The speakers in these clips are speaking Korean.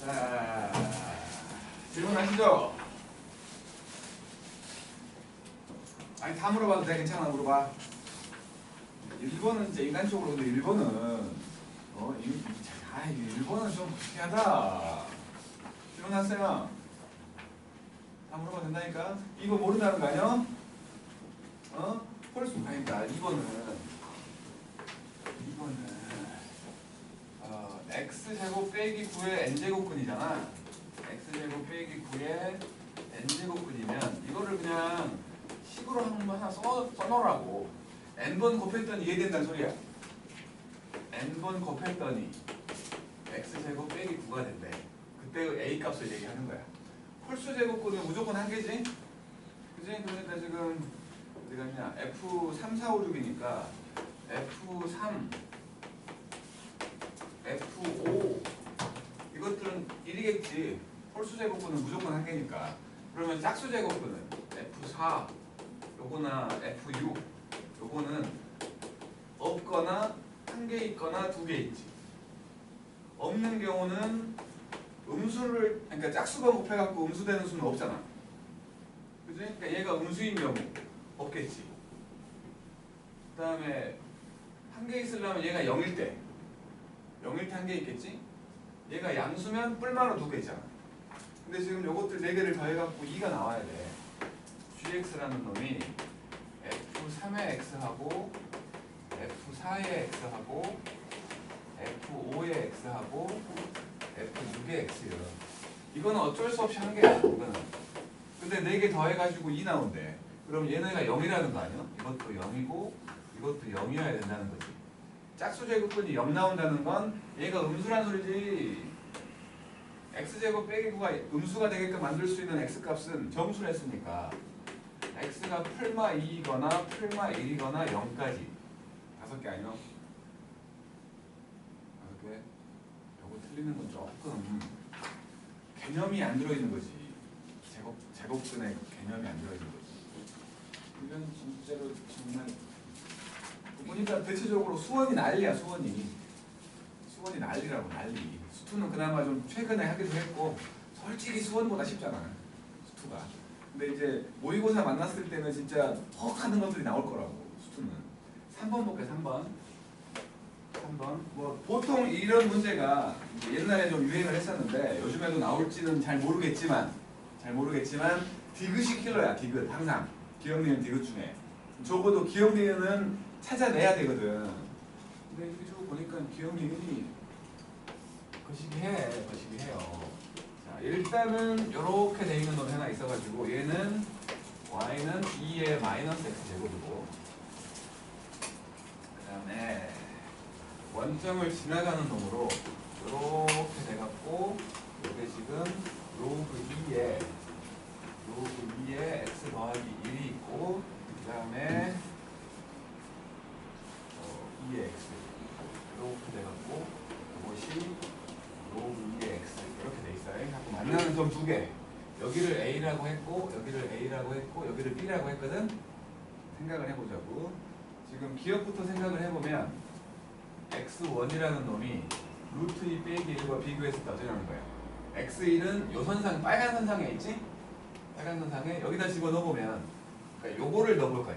자, 질문하시죠? 아니 다 물어봐도 돼. 괜찮아. 물어봐. 1번은 이제 인간적으로 근데 1번은 이게 1번은 좀 불쾌하다. 질문하세요. 다 물어봐도 된다니까? 2번 모른다는 거 아니야? 홀수 아니다. 2번은 x제곱 빼기 9의 n제곱근이잖아. x제곱 빼기 9의 n제곱근이면 이거를 그냥 식으로 한번 하나 써놓으라고. n번 곱했더니 이해된다는 소리야. n번 곱했더니 x제곱 빼기 9가 된대. 그때 a 값을 얘기하는 거야. 홀수 제곱근은 무조건 한 개지? 그지? 그러니까 지금 어디 갔냐? F3, 4, 5, 6이니까 F3, F5 이것들은 1이겠지. 홀수 제곱근은 무조건 한 개니까. 그러면 짝수 제곱근은 F4 요거나 F6 요거는 없거나 한 개 있거나 두 개 있지. 없는 경우는 음수를 그러니까 짝수가 곱해갖고 음수되는 수는 없잖아. 그지? 그러니까 얘가 음수인 경우 없겠지. 그 다음에 한 개 있으려면 얘가 0일 때 한 개 있겠지? 얘가 양수면 뿔마로 두 개 있잖아. 근데 지금 요것들 4개를 더해갖고 2가 나와야 돼. gx라는 놈이 f3의 x하고 f4의 x하고 f5의 x하고 f6의 x예요. 이거는 어쩔 수 없이 한 개야. 이거는. 근데 4개 더해가지고 2 나온대. 그럼 얘네가 0이라는 거 아니야? 이것도 0이고 이것도 0이어야 된다는 거지. 짝수 제곱근이 0 나온다는 건 얘가 음수란 소리지. x제곱 빼기 9가 음수가 되게끔 만들 수 있는 x값은 정수를 했으니까 x가 풀마 2이거나 풀마 1이거나 0까지 5개 아니요? 5개? 요거 틀리는 건 조금 개념이 안 들어있는 거지. 제곱근의 개념이 안 들어있는 거지. 이건 진짜로 정말 보니까 대체적으로 수원이 난리야. 수원이 난리라고. 난리. 수투는 그나마 좀 최근에 하기도 했고 솔직히 수원보다 쉽잖아. 수투가. 근데 이제 모의고사 만났을 때는 진짜 헉 하는 것들이 나올 거라고. 수투는 3번 볼게. 3번 뭐 보통 이런 문제가 옛날에 좀 유행을 했었는데 요즘에도 나올지는 잘 모르겠지만 디귿이 킬러야. 디귿. 항상 기억니은 디귿 중에 적어도 기억니은은 찾아내야 되거든. 근데 이렇게 쭉 보니까 기억니은이 거시기 해요. 자, 일단은 이렇게 돼 있는 놈이 하나 있어가지고 얘는 y는 2의 마이너스 x 제곱이고 그 다음에 원점을 지나가는 놈으로 이렇게 돼갖고 이게 지금 로그 2에 x 더하기 1이 있고 그 다음에 2의 x 이렇게 돼갖고 이것이 로그 2의 x 이렇게 돼 있어요. 자꾸 만나는 점 2개. 여기를 a라고 했고 여기를 a라고 했고 여기를 b라고 했거든. 생각을 해보자고. 지금 기억부터 생각을 해보면 x1이라는 놈이 루트 2 빼기 1과 비교했을 때 어떻게 나오는 거야? x1은 요 선상 빨간 선상에 있지? 빨간 선상에 여기다 집어넣으면 그러니까 요거를 넣어볼 거야.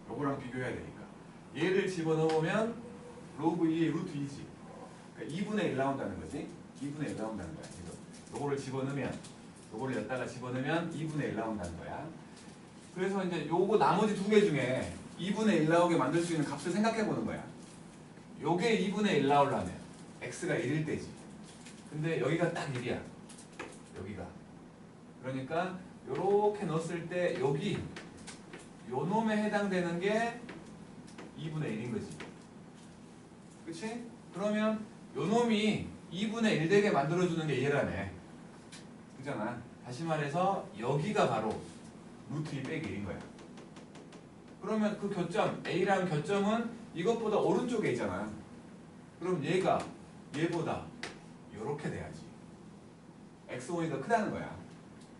요거랑 비교해야 되니까 얘를 집어넣으면 로그 2의 루트 2지. 그러니까 2분의 1 나온다는 거지. 2분의 1 나온다는 거야. 지금 요거를 집어넣으면 요거를 여기다가 집어넣으면 2분의 1 나온다는 거야. 그래서 이제 요거 나머지 2개 중에 2분의 1 나오게 만들 수 있는 값을 생각해 보는 거야. 요게 2분의 1 나오려면 x가 1일 때지. 근데 여기가 딱 1이야. 여기가. 그러니까 요렇게 넣었을 때 여기 요 놈에 해당되는 게 2분의 1인 거지. 그치? 그러면 요 놈이 2분의 1 되게 만들어주는 게 얘라네. 그잖아. 다시 말해서 여기가 바로 루트 2 빼기 1인 거야. 그러면 그 교점, A라는 교점은 이것보다 오른쪽에 있잖아. 그럼 얘가 얘보다 요렇게 돼야지. x5가 크다는 거야.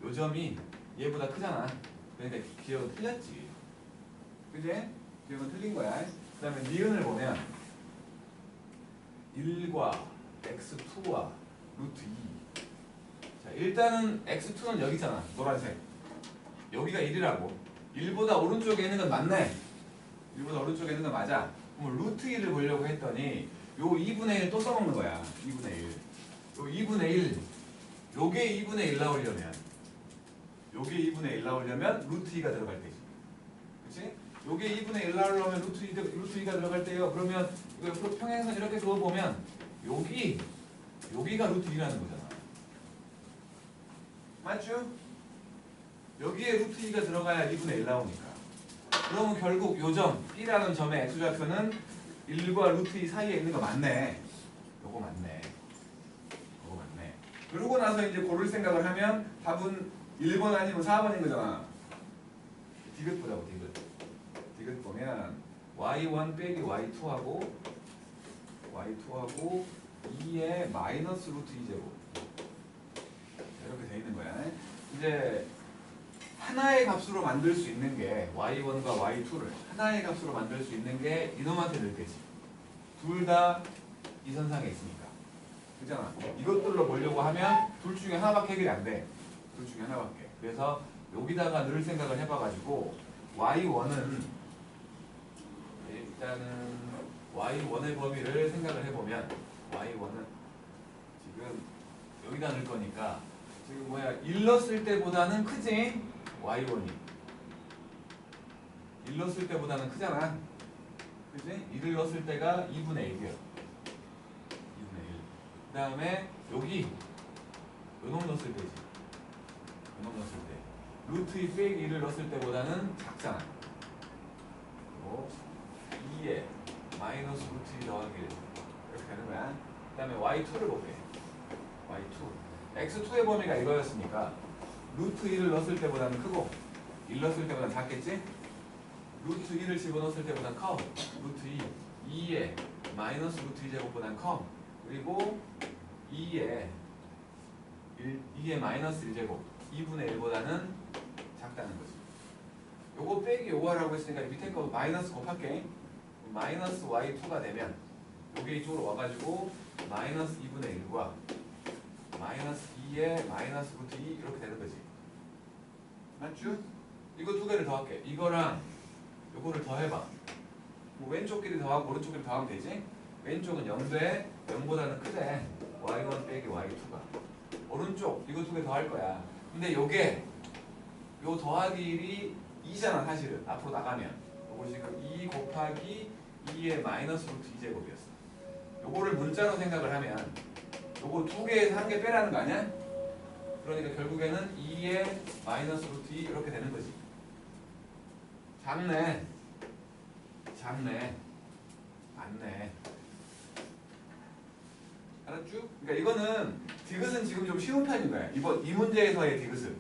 요 점이 얘보다 크잖아. 그러니까 기억은 틀렸지. 그지? 기억은 틀린 거야. 그 다음에 니은을 보면 1과 x2와 루트 2. 자, 일단은 x2는 여기 있잖아. 노란색. 여기가 1이라고. 1보다 오른쪽에 있는 건 맞네. 1보다 오른쪽에 있는 건 맞아. 그럼 루트 1을 보려고 했더니 요 2분의 1 또 써먹는 거야. 2분의 1. 요 2분의 1. 요게 2분의 1 나오려면 요게 2분의 1 나오려면 루트 2가 들어갈 때지. 그치? 요게 2분의 1 나오려면 루트 2가 들어갈 때요. 그러면 이거 평행선 이렇게 그어보면 여기가 루트 2라는 거잖아. 맞죠? 여기에 루트 2가 들어가야 2분의 1 나오니까. 그러면 결국 요 점 B라는 점의 x좌표는 1과 루트 2 사이에 있는 거 맞네. 요거 맞네. 요거 맞네. 그러고 나서 이제 고를 생각을 하면 답은 1번 아니면 4번인 거잖아. 디귿 보자고, 디귿. 디귿 보면 y1 빼기 y2하고 2에 마이너스 루트 2제곱 이렇게 돼 있는 거야. 이제 하나의 값으로 만들 수 있는 게 y1과 y2를 하나의 값으로 만들 수 있는 게 이놈한테 늘 거지. 둘 다 이 선상에 있으니까. 그잖아. 이것들로 보려고 하면 둘 중에 하나밖에 해결이 안 돼. 둘 중에 하나밖에. 그래서 여기다가 늘 생각을 해봐가지고 y1은 일단은 y1의 범위를 생각을 해보면 y1은 지금 여기다 넣을 거니까 지금 뭐야 1 넣었을 때보다는 크지? y1이 1 넣었을 때보다는 크잖아. 그지? 1을 넣었을 때가 2분의 1이야. 2분의 1. 그 다음에 여기 요놈 넣었을 때지. 요놈 넣었을 때 루트 2 빼기 1을 넣었을 때보다는 작잖아. 그리고 2에 마이너스 루트 2 더하기 1 이렇게 되는 거야. 그 다음에 y2를 볼게. y2 x2의 범위가 이거였으니까 루트 1을 넣었을 때보다는 크고 1 넣었을 때보다는 작겠지? 루트 1을 집어넣었을 때보다는 커. 루트 2에 마이너스 루트 2제곱보다는 커. 그리고 2에 마이너스 1제곱 2분의 1보다는 작다는 거지. 요거 빼기 요거라고 했으니까 밑에 거 마이너스 곱할게. 마이너스 y2가 되면 요게 이쪽으로 와가지고 마이너스 2분의 1과 마이너스 2에 마이너스 루트 2 이렇게 되는 거지. 맞죠? 이거 두 개를 더할게. 이거랑 요거를 더해봐. 뭐 왼쪽 길이 더하고 오른쪽 길이 더하면 되지? 왼쪽은 0돼. 0보다는 크대. y1 빼기 y2가. 오른쪽 이거 두 개 더할 거야. 근데 요게 요 더하기 1이 2잖아 사실은. 앞으로 나가면 요거 지금 2 곱하기 2의 마이너스 루트 2제곱이었어. 요거를 문자로 생각을 하면 요거 두 개에서 한 개 빼라는 거 아니야? 그러니까 결국에는 2의 마이너스 루트 2 이렇게 되는 거지. 작네. 맞네. 알았죠? 그러니까 이거는 디귿은 지금 좀 쉬운 편인 거야. 이 문제에서의 디귿은.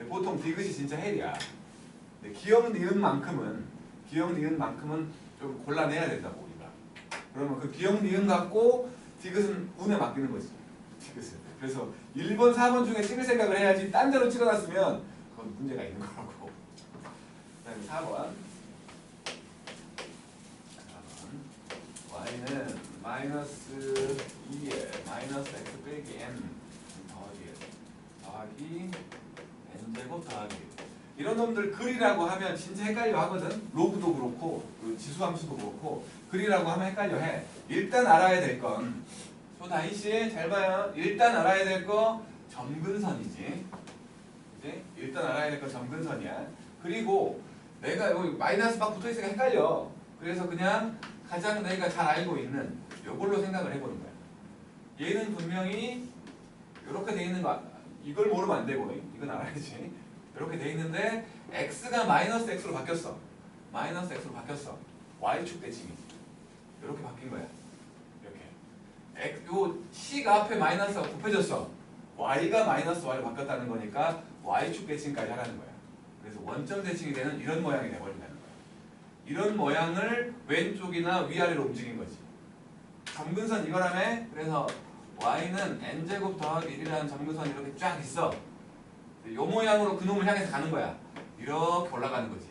보통 디귿이 진짜 헬이야. 기억 니은만큼은 좀 골라내야 된다고 우리가. 그러면 그 기억 니은 갖고 디귿은 운에 맡기는 거지. 디귿은. 그래서 1번, 4번 중에 찍을 생각을 해야지 딴 데로 찍어놨으면 그건 문제가 있는 거라고. 그 다음에 4번. y는 마이너스 2에 마이너스 x 빼기 n 더하기 n제곱 더하기 이런 놈들 글이라고 하면 진짜 헷갈려 하거든. 로그도 그렇고 지수함수도 그렇고 글이라고 하면 헷갈려 해. 일단 알아야 될 건 다희씨 잘 봐요. 일단 알아야 될 거 점근선이지. 그치? 일단 알아야 될 거 점근선이야. 그리고 내가 여기 마이너스 막 붙어있으니까 헷갈려. 그래서 그냥 가장 내가 잘 알고 있는 이걸로 생각을 해보는 거야. 얘는 분명히 이렇게 돼 있는 거 이걸 모르면 안 되고 이건 알아야지. 이렇게 돼 있는데 x가 마이너스 x로 바뀌었어. 마이너스 x로 바뀌었어. y축 대칭이 이렇게 바뀐 거야. 이렇게 요 c가 앞에 마이너스가 곱해졌어. y가 마이너스 y로 바뀌었다는 거니까 y축 대칭까지 하라는 거야. 그래서 원점 대칭이 되는 이런 모양이 돼버린다는 거야. 이런 모양을 왼쪽이나 위아래로 움직인 거지. 점근선 이거라며. 그래서 y는 n제곱 더하기 1이라는 점근선이 이렇게 쫙 있어. 이 모양으로 그놈을 향해서 가는 거야. 이렇게 올라가는 거지.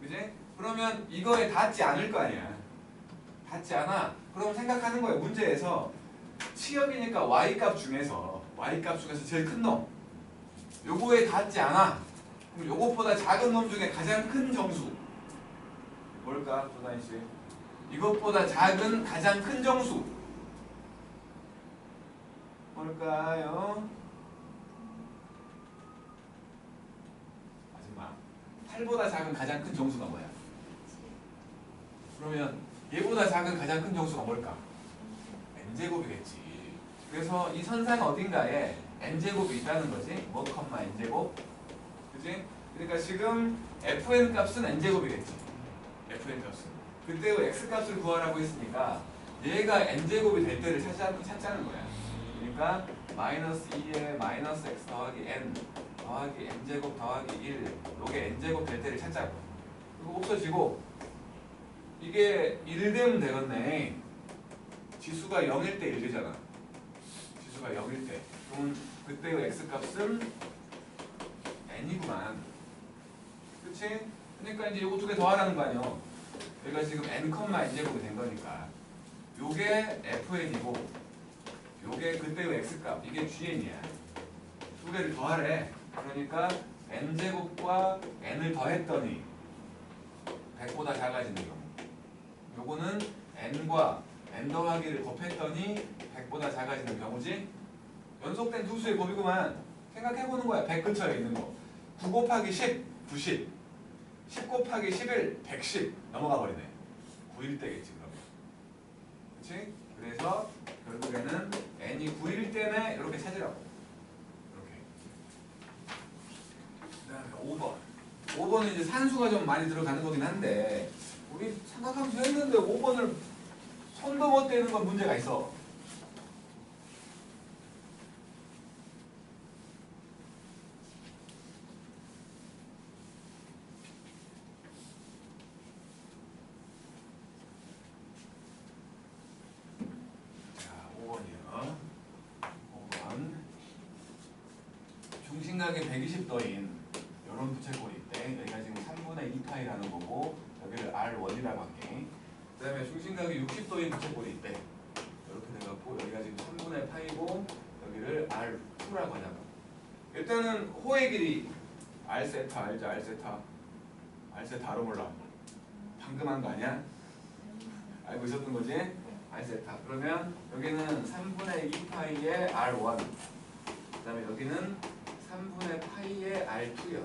그지? 그러면 이거에 닿지 않을 거 아니야. 닿지 않아. 그럼 생각하는 거야. 문제에서 치역이니까 y값 중에서 제일 큰 놈 요거에 닿지 않아. 그럼 요것보다 작은 놈 중에 가장 큰 정수 뭘까? 조다희씨 이것보다 작은 가장 큰 정수 뭘까요? 마지막 8보다 작은 가장 큰 정수가 뭐야? 그러면 얘보다 작은 가장 큰 정수가 뭘까? n제곱이겠지. 그래서 이 선상 어딘가에 n제곱이 있다는 거지. 뭐 컴마 n제곱 그치? 그러니까 지금 fn 값은 n제곱이겠지. fn 값은 그때 x값을 구하라고 했으니까 얘가 n제곱이 될 때를 찾자는 거야. 그러니까 마이너스 2에 마이너스 x 더하기 n 더하기 n제곱 더하기 1 요게 n제곱 될 때를 찾자고. 그리고 없어지고 이게 1 되면 되겠네. 지수가 0일 때 1 되잖아. 지수가 0일 때. 그럼 그때의 x값은 n이구만. 그치? 그러니까 이제 요거 두 개 더하라는 거 아니야. 여기가 지금 n, n제곱이 된 거니까 요게 fn이고 요게 그때의 x값 이게 gn이야. 두 개를 더하래. 그러니까 n제곱과 n을 더했더니 100보다 작아지는 경우 요거는 n과 n 더하기를 곱했더니 100보다 작아지는 경우지. 연속된 두 수의 곱이구만. 생각해보는 거야. 100 근처에 있는 거 9 곱하기 10, 90 10 곱하기 11, 110 넘어가 버리네. 9일 때겠지 그러면. 그치? 그래서 결국에는 n이 9일 때네 이렇게 찾으라고. 이렇게. 그 다음에 5번. 5번은 이제 산수가 좀 많이 들어가는 거긴 한데 우리 생각하면서 했는데 5번을 손도 못 대는 건 문제가 있어. 중심각이 120도인 이런 부채꼴이 있대. 여기가 지금 3분의 2파이라는 거고 여기를 R1이라고 할게. 그 다음에 중심각이 60도인 부채꼴이 있대. 이렇게 돼갖고 여기가 지금 3분의 파이고 여기를 R2라고 하자고. 일단은 호의 길이 R세타 알죠? R세타 알아 몰라? 방금 한 거 아니야? 알고 있었던 거지? R세타. 그러면 여기는 3분의 2파이의 R1 그 다음에 여기는 3분의 파이의 R2요.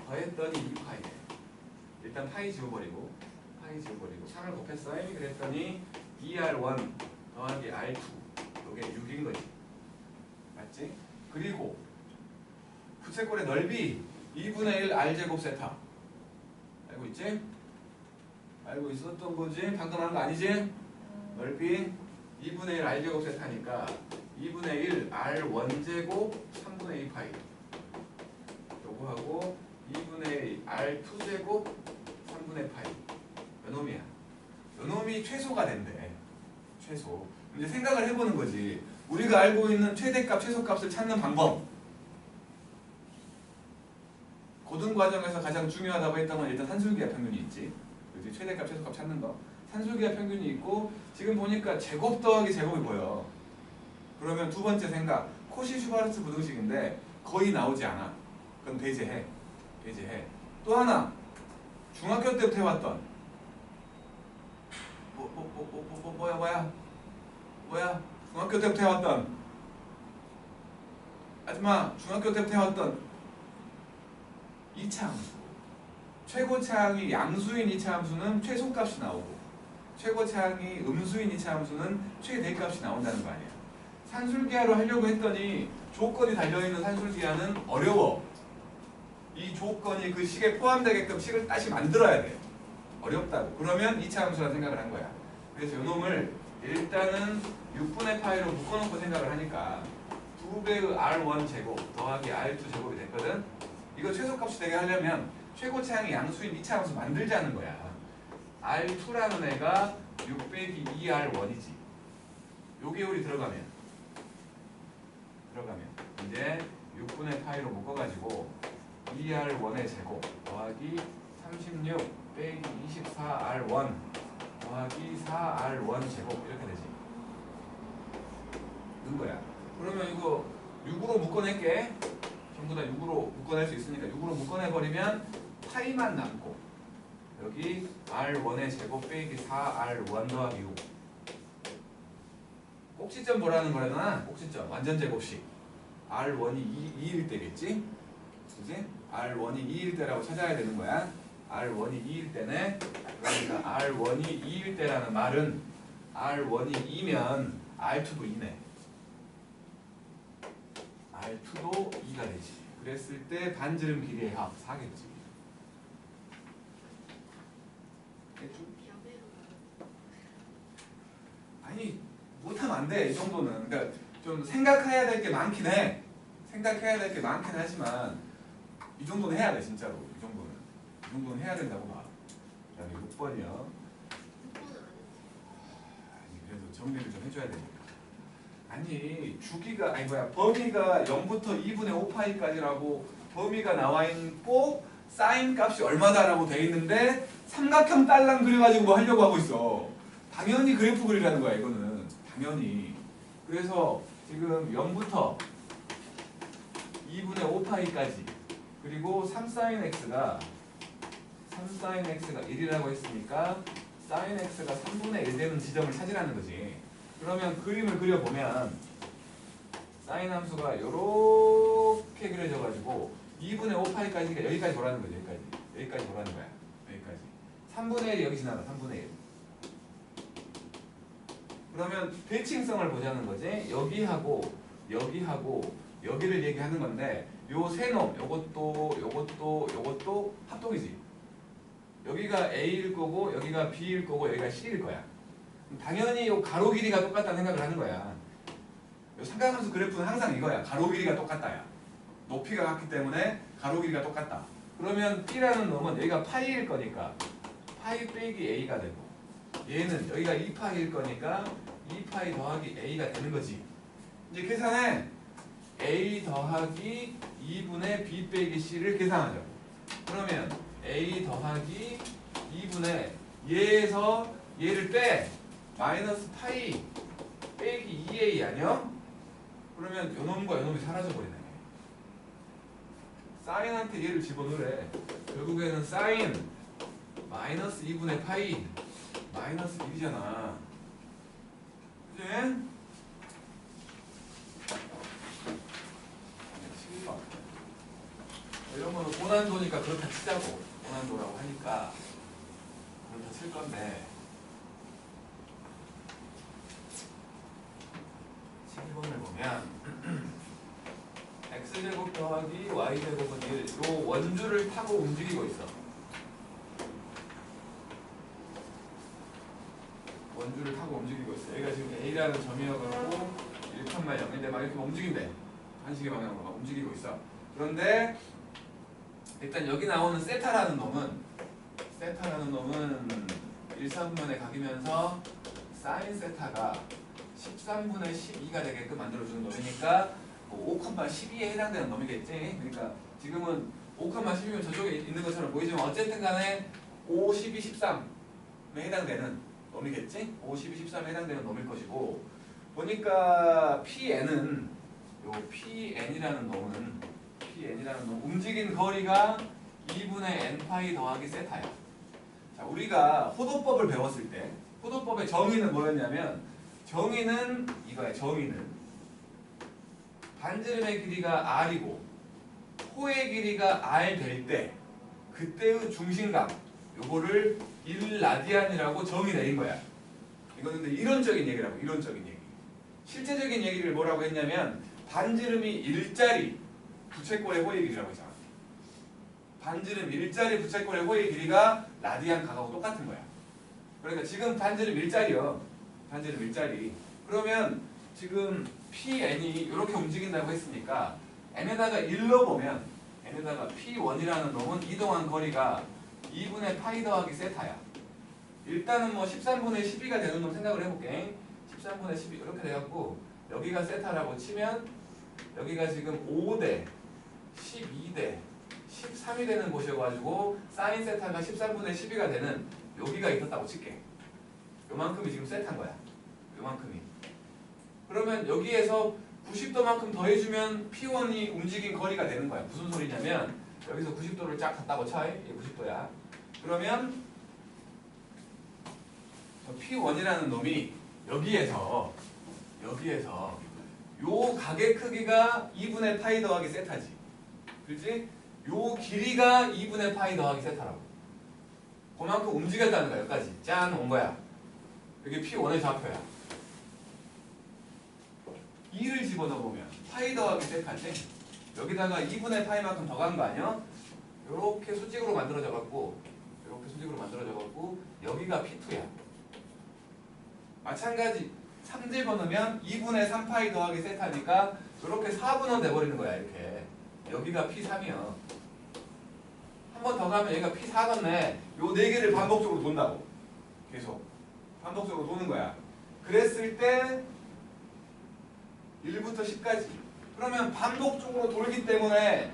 더했더니 2파이네. 일단 파이 지워버리고 3을 곱했어. 그랬더니 2R1 더하기 R2 이게 6인 거지. 맞지? 그리고 부채꼴의 넓이 2분의 1 R제곱 세타. 알고 있지? 알고 있었던 거지? 방금 한 거 아니지? 넓이 2분의 1 R제곱 세타니까 2분의 1 R1제곱 3분의 2파이 요거하고 2분의 1 R2제곱 3분의 파이 요놈이야. 요놈이 최소가 된대. 최소. 이제 생각을 해보는 거지. 우리가 알고 있는 최대값, 최소값을 찾는 방법. 고등 과정에서 가장 중요하다고 했던 건 일단 산술기하 평균이 있지. 그렇지? 최대값, 최소값 찾는 거. 산술기하 평균이 있고 지금 보니까 제곱 더하기 제곱이 보여. 그러면 두 번째 생각. 코시-슈바르츠 부등식인데 거의 나오지 않아. 그럼 배제해. 또 하나. 중학교 때부터 해왔던 뭐야? 중학교 때부터 해왔던 아줌마 중학교 때부터 해왔던 이차함수. 최고차항이 양수인 이차함수는 최소값이 나오고 최고차항이 음수인 이차함수는 최대값이 나온다는 거 아니야. 산술기하로 하려고 했더니 조건이 달려있는 산술기하는 어려워. 이 조건이 그 식에 포함되게끔 식을 다시 만들어야 돼. 어렵다고. 그러면 이차함수라 생각을 한 거야. 그래서 요놈을 일단은 6분의 파이로 묶어놓고 생각을 하니까 2배의 R1 제곱 더하기 R2 제곱이 됐거든. 이거 최소값이 되게 하려면 최고차항이 양수인 이차함수 만들자는 거야. R2라는 애가 6 빼기 2R1이지. 요 계율이 들어가면 이제 6분의 파이로 묶어가지고 2R1의 제곱 더하기 36 빼기 24R1 더하기 4R1 제곱 이렇게 되지. 넣은 거야. 그러면 이거 6으로 묶어낼게. 전부 다 6으로 묶어낼 수 있으니까 6으로 묶어내버리면 파이만 남고 여기 R1의 제곱 빼기 4R1 더하기 6 꼭지점 보라는 거잖아. 꼭지점 완전 제곱식 R1이 2일 때겠지? 그지? R1이 2일 때라고 찾아야 되는 거야. R1이 2일 때네. 그러니까 R1이 2일 때라는 말은 R1이 2면 R2도 2네. R2도 2가 되지. 그랬을 때 반지름 길이의 합 4겠지. 아니 못하면 안 돼. 이 정도는. 그러니까 좀 생각해야 될 게 많긴 해. 생각해야 될 게 많긴 하지만 이 정도는 해야 돼. 진짜로. 이 정도는 해야 된다고 봐. 자, 6번이요. 아니 그래도 정리를 좀 해줘야 되니까. 아니 주기가 아니 뭐야 범위가 0부터 2분의 5파이까지라고 범위가 나와 있고 사인 값이 얼마다라고 돼 있는데 삼각형 딸랑 그려가지고 뭐 하려고 하고 있어. 당연히 그래프 그리라는 거야 이거는. 당연히. 그래서 지금 0부터 2분의 5파이까지 그리고 3sin x가 1이라고 했으니까 sin x가 3분의 1 되는 지점을 찾으라는 거지. 그러면 그림을 그려보면 사인 함수가 이렇게 그려져가지고 2분의 5파이까지가 여기까지 보라는 거지. 여기까지 보라는 거야. 여기까지 3분의 1이 여기 지나가. 3분의 1. 그러면 대칭성을 보자는 거지. 여기하고 여기를 얘기하는 건데 요 세 놈 요것도 합동이지. 여기가 A일 거고 여기가 B일 거고 여기가 C일 거야. 당연히 요 가로 길이가 똑같다는 생각을 하는 거야. 요 삼각함수 그래프는 항상 이거야. 가로 길이가 똑같다야. 높이가 같기 때문에 가로 길이가 똑같다. 그러면 B라는 놈은 여기가 파이일 거니까 파이 빼기 A가 되고 얘는 여기가 2파이일 거니까 2파이 더하기 A가 되는 거지. 이제 계산해. A 더하기 2분의 B 빼기 C를 계산하죠. 그러면 A 더하기 2분의 얘에서 얘를 빼 마이너스 파이 빼기 2A 아니야? 그러면 요놈과 요놈이 사라져버리네. 사인한테 얘를 집어넣으래. 결국에는 사인 마이너스 2분의 파이 마이너스 1이잖아. 그치? 7번. 이런 거는 고난도니까 그렇다 치자고. 고난도라고 하니까 그렇다 칠 건데 7번을 보면 x제곱 더하기 y제곱은 1. 요 원주를 타고 움직이고 있어. 원주를 타고 움직이고 있어. 여기가 지금 A라는 점이어가지고 1,0인데 막 이렇게 움직인대. 한식의 방향으로 막 움직이고 있어. 그런데 일단 여기 나오는 세타라는 놈은 1,3분의 각이면서 사인 세타가 13분의 12가 되게끔 만들어주는 놈이니까 5,12에 해당되는 놈이겠지. 그러니까 지금은 5,12면 저쪽에 있는 것처럼 보이지만 어쨌든 간에 5, 12, 13에 해당되는 놈이겠지? 5, 12, 13에 해당되는 놈일 것이고 보니까 PN은 요 PN이라는 놈 움직인 거리가 2분의 n파이 더하기 세타야. 자, 우리가 호도법을 배웠을 때 호도법의 정의는 뭐였냐면 정의는 이거야. 정의는 반지름의 길이가 r이고 호의 길이가 r 될 때 그때의 중심각 요거를 1라디안이라고 정의 내린 거야. 이거는 근데 이론적인 얘기라고. 이론적인 얘기. 실제적인 얘기를 뭐라고 했냐면 반지름이 일자리 부채꼴의 호의 길이라고 했잖아. 반지름 일자리 부채꼴의 호의 길이가 라디안 각하고 똑같은 거야. 그러니까 지금 반지름 일자리요. 반지름 일자리. 그러면 지금 PN이 이렇게 움직인다고 했으니까 n에다가 1로 보면 n에다가 P1이라는 놈은 이동한 거리가 2분의 파이 더하기 세타야. 일단은 뭐 13분의 12가 되는 놈 생각을 해볼게. 13분의 12 이렇게 돼갖고 여기가 세타라고 치면 여기가 지금 5대 12대 13이 되는 곳이어가지고 사인 세타가 13분의 12가 되는 여기가 있었다고 칠게. 요만큼이 지금 세타인 거야. 요만큼이. 그러면 여기에서 90도만큼 더해주면 P1이 움직인 거리가 되는 거야. 무슨 소리냐면 여기서 90도를 쫙 갖다고 쳐. 이게 90도야. 그러면 P1이라는 놈이 여기에서 요 각의 크기가 2분의 파이 더하기 세타지. 그렇지? 요 길이가 2분의 파이 더하기 세타라고. 그만큼 움직였다는 거야. 여기까지. 짠! 온 거야. 여기 P1의 좌표야. 2를 집어넣어보면 파이 더하기 세타지. 여기다가 2분의 파이만큼 더 간 거 아니야? 요렇게 수직으로 만들어져갖고 여기가 P2야. 마찬가지 3 집어넣으면 2분의 3파이 더하기 세타니까 이렇게 4분원 돼버리는 거야. 이렇게 여기가 P3이야. 한 번 더 가면 여기가 P4겠네. 요 4개를 반복적으로 돈다고. 계속 반복적으로 도는 거야. 그랬을 때 1부터 10까지. 그러면 반복적으로 돌기 때문에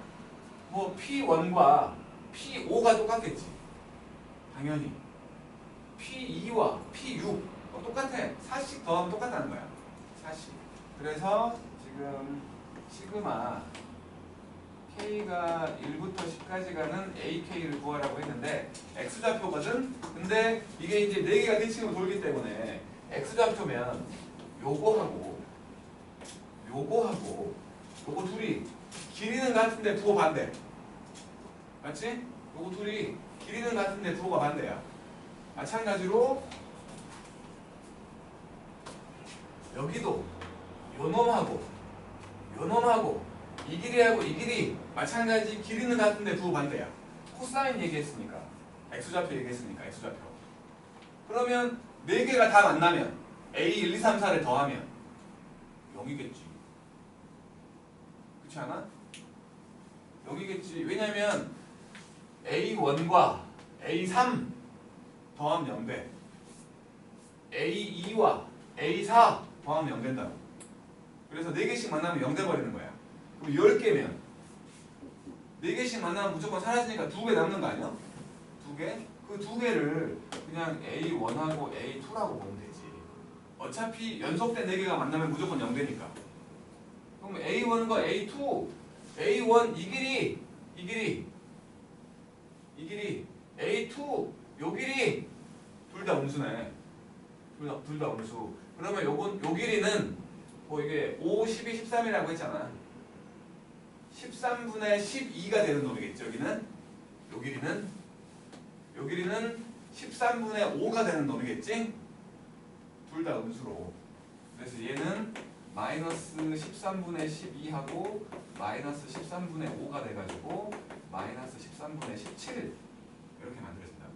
뭐 P1과 P5가 똑같겠지. 당연히 P2와 P6 똑같아. 4씩 더하면 똑같다는 거야. 4씩. 그래서 지금 시그마 K가 1부터 10까지 가는 AK를 구하라고 했는데 X좌표거든? 근데 이게 이제 4개가 대칭으로 돌기 때문에 X좌표면 요거 둘이 길이는 같은데 부호 반대. 맞지? 요거 둘이 길이는 같은데 부호가 반대야. 마찬가지로 여기도 요놈하고 이 길이하고 이 길이 마찬가지 길이는 같은데 부호 반대야. 코사인 얘기했으니까 X좌표 얘기했으니까 X좌표. 그러면 4개가 다 만나면 A 1, 2, 3, 4를 더하면 0이겠지. 그렇지 않아? 0이겠지. 왜냐면 A1과 A3 더하면 0 돼. A2와 A4 더하면 0 된다고. 그래서 4개씩 만나면 0 돼버리는 거야. 그럼 10개면 4개씩 만나면 무조건 사라지니까 2개 남는 거 아니야? 2개? 그 2개를 그냥 A1하고 A2라고 보면 되지. 어차피 연속된 4개가 만나면 무조건 0 되니까. 그럼 A1과 A2 A1 이 길이 A2 요 길이 둘 다 음수네. 둘 다 음수. 그러면 요 길이는 뭐 이게 5, 12, 13이라고 했잖아. 13분의 12가 되는 놈이겠죠. 여기는 요 길이는 13분의 5가 되는 놈이겠지. 둘 다 음수로. 그래서 얘는 마이너스 13분의 12하고 마이너스 13분의 5가 돼가지고 마이너스 13분의 17 이렇게 만들어진다.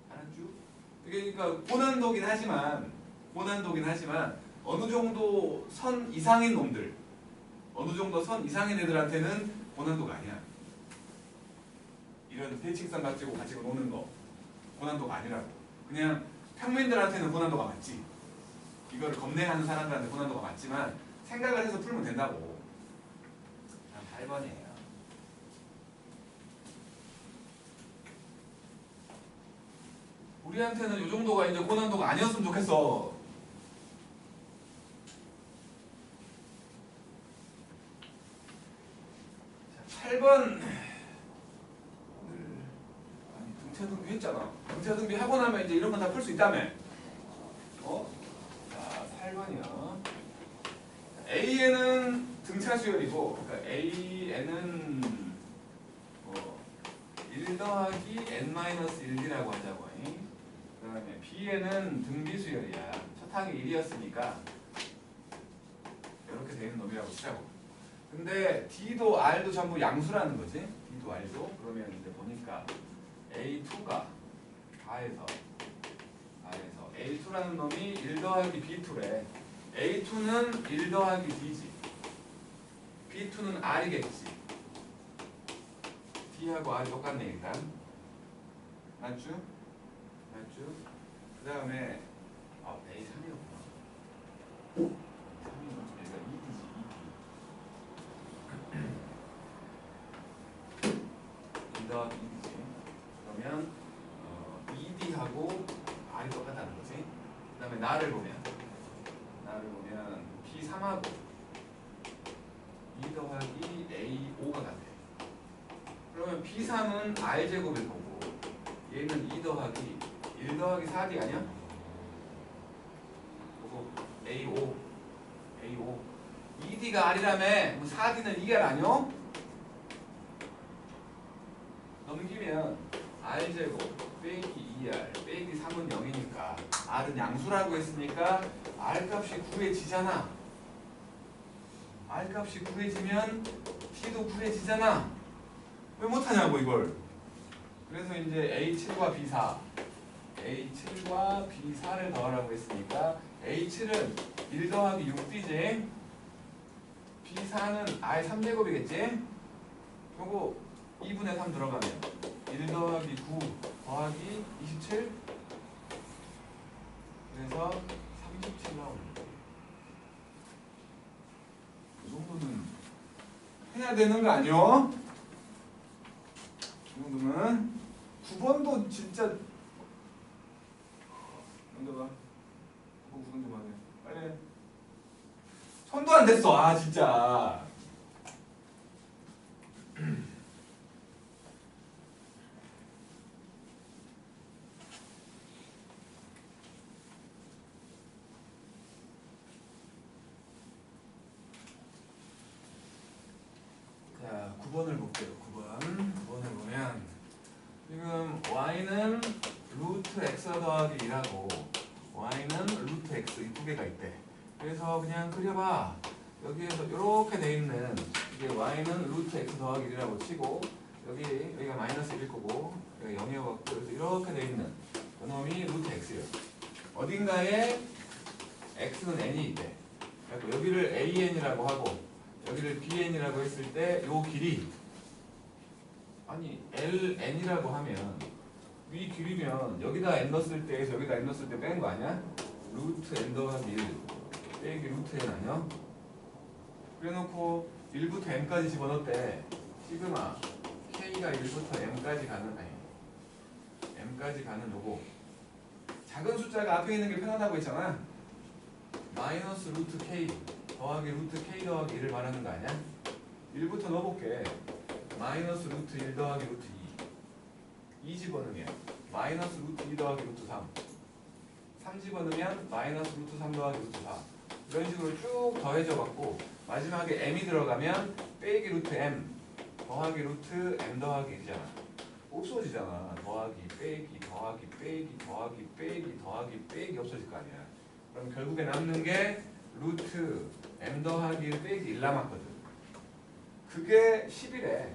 알았죠? 그러니까 고난도긴 하지만 어느 정도 선 이상인 놈들, 어느 정도 선 이상인 애들한테는 고난도가 아니야. 이런 대칭선 가지고 노는 거 고난도가 아니라고. 그냥 평민들한테는 고난도가 맞지. 이걸 겁내하는 사람들한테 고난도가 맞지만 생각을 해서 풀면 된다고. 8번이에요. 우리한테는 이 정도가 이제 고난도가 아니었으면 좋겠어. 자, 8번. 등차등비 했잖아. 등차등비 하고 나면 이제 이런 건 다 풀 수 있다며. 자, 8번이요. A에는 등차 수열이고, 그러니까 A에는 뭐 1 더하기 n-1이라고 하자고. 그 다음에 B에는 등비 수열이야. 첫 항이 1이었으니까 이렇게 되는 놈이라고 치자고. 근데 D도 R도 전부 양수라는 거지. D도 R도. 그러면 이제 보니까 A2가 다해서 A2라는 놈이 1 더하기 B2래. A2는 1 더하기 D지. B2는 R이겠지. D하고 R이 똑같네 일단. 맞죠? 그 다음에 A3이었구나. 3이면 얘가 2D지. 2D. 2 더하기 2D지. 그러면 2D하고 R이 똑같다는 거지. 그 다음에 나를 보면 A5가 같아. 그러면 B3은 R제곱일 거고 얘는 2 더하기 1 더하기 4D 아니야? 그거 A5 2D가 R이라며 4D는 2가 아니요? 넘기면 R제곱 빼기 2R 빼기 3은 0이니까 R은 양수라고 했으니까 R값이 구해지잖아. R값이 구해지면 T도 구해지잖아. 왜 못하냐고 이걸. 그래서 이제 A7과 B4를 더하라고 했으니까 A7은 1 더하기 6D지 B4는 I 3제곱이겠지. 요거 2분의 3 들어가면 1 더하기 9 더하기 27 그래서 37 나오는 거예요. 이 정도는 해야 되는 거 아니요? 이 정도는 9번도 진짜 넘겨봐. 9번 좀 하네. 빨리. 손도 안 됐어. 아 진짜. 자, 9번을 볼게요. 9번을 보면 지금 y는 루트 x 더하기 2라고 y는 루트 x 이 두 개가 있대. 그래서 그냥 그려봐. 여기에서 이렇게 돼 있는 이게 y는 루트 x 더하기 1이라고 치고 여기가 마이너스 1일 거고 여기가 0이어갖고 그래서 이렇게 돼 있는 그놈이 루트 x예요. 어딘가에 x는 n이 있대. 그래서 여기를 an이라고 하고 여기를 bn이라고 했을 때 요 길이 아니 ln이라고 하면 위 길이면 여기다 n 넣었을 때에서 여기다 n 넣었을 때 빼는 거 아니야? 루트 n 더하기 1 빼기 루트 n 아니야? 그래놓고 1부터 m까지 집어넣었대. 시그마 k가 1부터 m까지 가는 m까지 가는 요거 작은 숫자가 앞에 있는 게 편하다고 했잖아. 마이너스 루트 k 더하기 루트 k 더하기 1을 말하는 거 아니야? 1부터 넣어볼게. 마이너스 루트 1 더하기 루트 2 집어넣으면 마이너스 루트 2 더하기 루트 3 집어넣으면 마이너스 루트 3 더하기 루트 4 이런 식으로 쭉 더해져 갖고 마지막에 m이 들어가면 빼기 루트 m 더하기 루트 m 더하기 1이잖아. 없어지잖아. 더하기 빼기 더하기 빼기 더하기 빼기 더하기 빼기 없어질 거 아니야. 그럼 결국에 남는 게 루트 m 더하기 1 빼기 1 남았거든. 그게 10이래.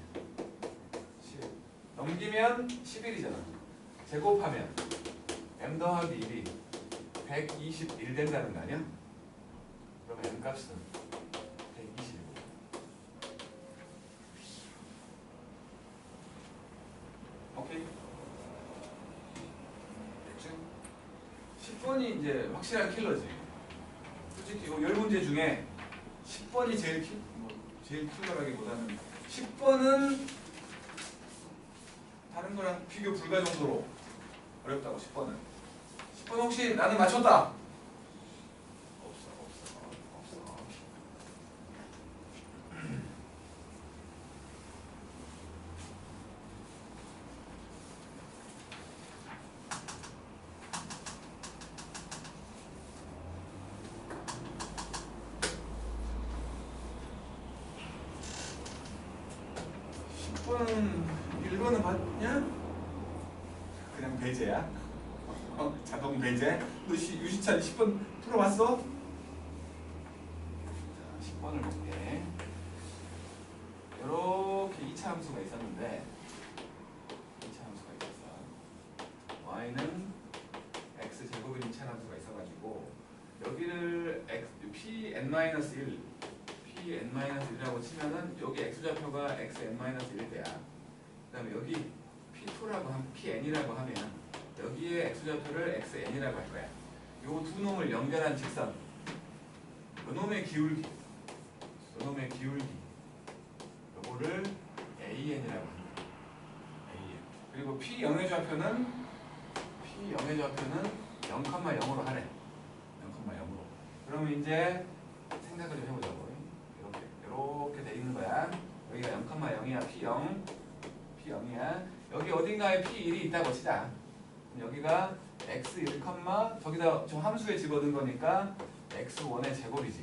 10. 넘기면 11이잖아. 제곱하면 m 더하기 1이 121 된다는 거 아니야? 그럼 m 값은 120이고. 오케이. 됐지? 10번이 이제 확실한 킬러지. 솔직히 이거 10문제 중에 10번이 제일 킬러라기보다는 10번은 다른 거랑 비교 불가 정도로 어렵다고. 10번은 혹시 나는 맞췄다? 없어. 1번은 봤냐? 그냥 배제야? 자동 배제? 너 유시찬 10번 풀어봤어? 자, 10번을 볼게. 이렇게 2차 함수가 있었는데 2차 함수가 있었어. y는 x제곱인 2차 함수가 있어가지고 여기를 pn-1 pn-1이라고 치면은 여기 x좌표가 xn-1일 때야. 그 다음에 여기 pn이라고 하면 여기에 x좌표를 xn이라고 할 거야. 요 두 놈을 연결한 직선 요 놈의 기울기 요거를 an이라고 합니다. an. 그리고 p0의 좌표는 0,0으로 하래. 0,0으로. 그러면 이제 생각을 좀 해보자고. 이렇게 돼 있는 거야. 여기 P0이야. P0. P0이야. 여기 어딘가에 P1이 있다고 치자. 여기가 x1, 저기다 저 함수에 집어넣은 거니까 x1의 제곱이지.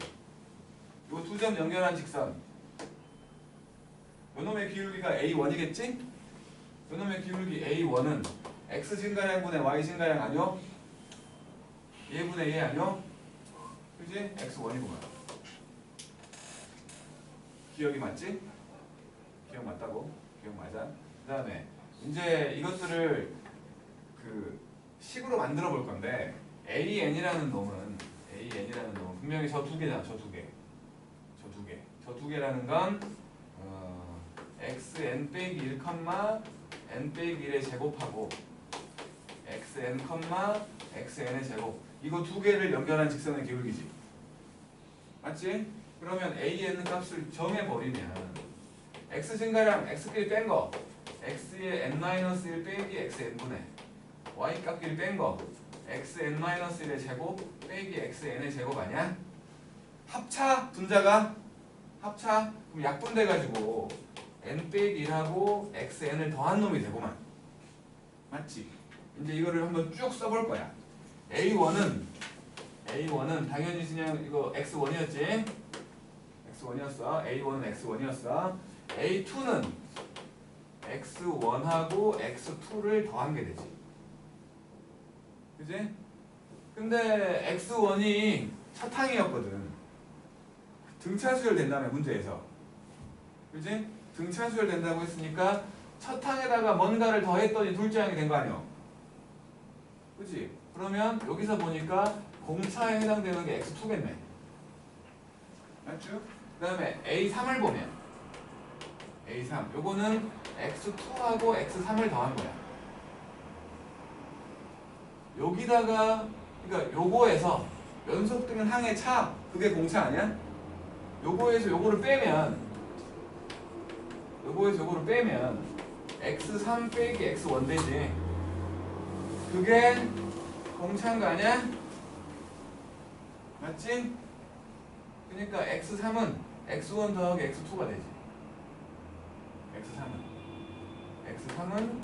요 두 점 연결한 직선. 요놈의 기울기가 a1이겠지? 요놈의 기울기 a1은 x 증가량분의 y 증가량 아니요? 얘분의 얘 아니요? 그지? x1이구만. 기억이 맞지? 기억 맞다고? 기억 맞아? 그 다음에 이제 이것들을 그 식으로 만들어 볼 건데 AN이라는 놈은 분명히 저 두 개잖아. 저 두 개라는 건 xn 빼기 1, n 빼기 1의 제곱하고 xn, xn의 제곱 이거 두 개를 연결한 직선의 기울기지. 맞지? 그러면 AN 값을 정해버리면 x 증가량 x끼리 뺀 거 x의 n-1 빼기 xn분의 y 값끼리 뺀 거 xn-1의 제곱 빼기 xn의 제곱 아니야? 합차 분자가 합차 그럼 약분돼가지고 n 빼기 1하고 xn을 더한 놈이 되고만. 맞지? 이제 이거를 한번 쭉 써볼 거야. A1은 당연히 그냥 이거 x1이었지? x1이었어. A1은 x1이었어. A2는 x1하고 x2를 더한 게 되지. 그지? 근데 x1이 차탕이었거든. 등차수열 된다며 문제에서. 그지? 등차수열 된다고 했으니까 차탕에다가 뭔가를 더했더니 둘째항이 된 거 아니야? 그지? 그러면 여기서 보니까 공차에 해당되는 게 x2겠네. 맞죠? 그 다음에 A3을 보면 A3 요거는 x2하고 x3을 더한 거야. 여기다가 그러니까 요거에서 연속되는 항의 차 그게 공차 아니야? 요거에서 요거를 빼면 x3 빼기 x1 되지. 그게 공차인 거 아니야? 맞지? 그러니까 x3은 x1 더하기 x2가 되지. x3은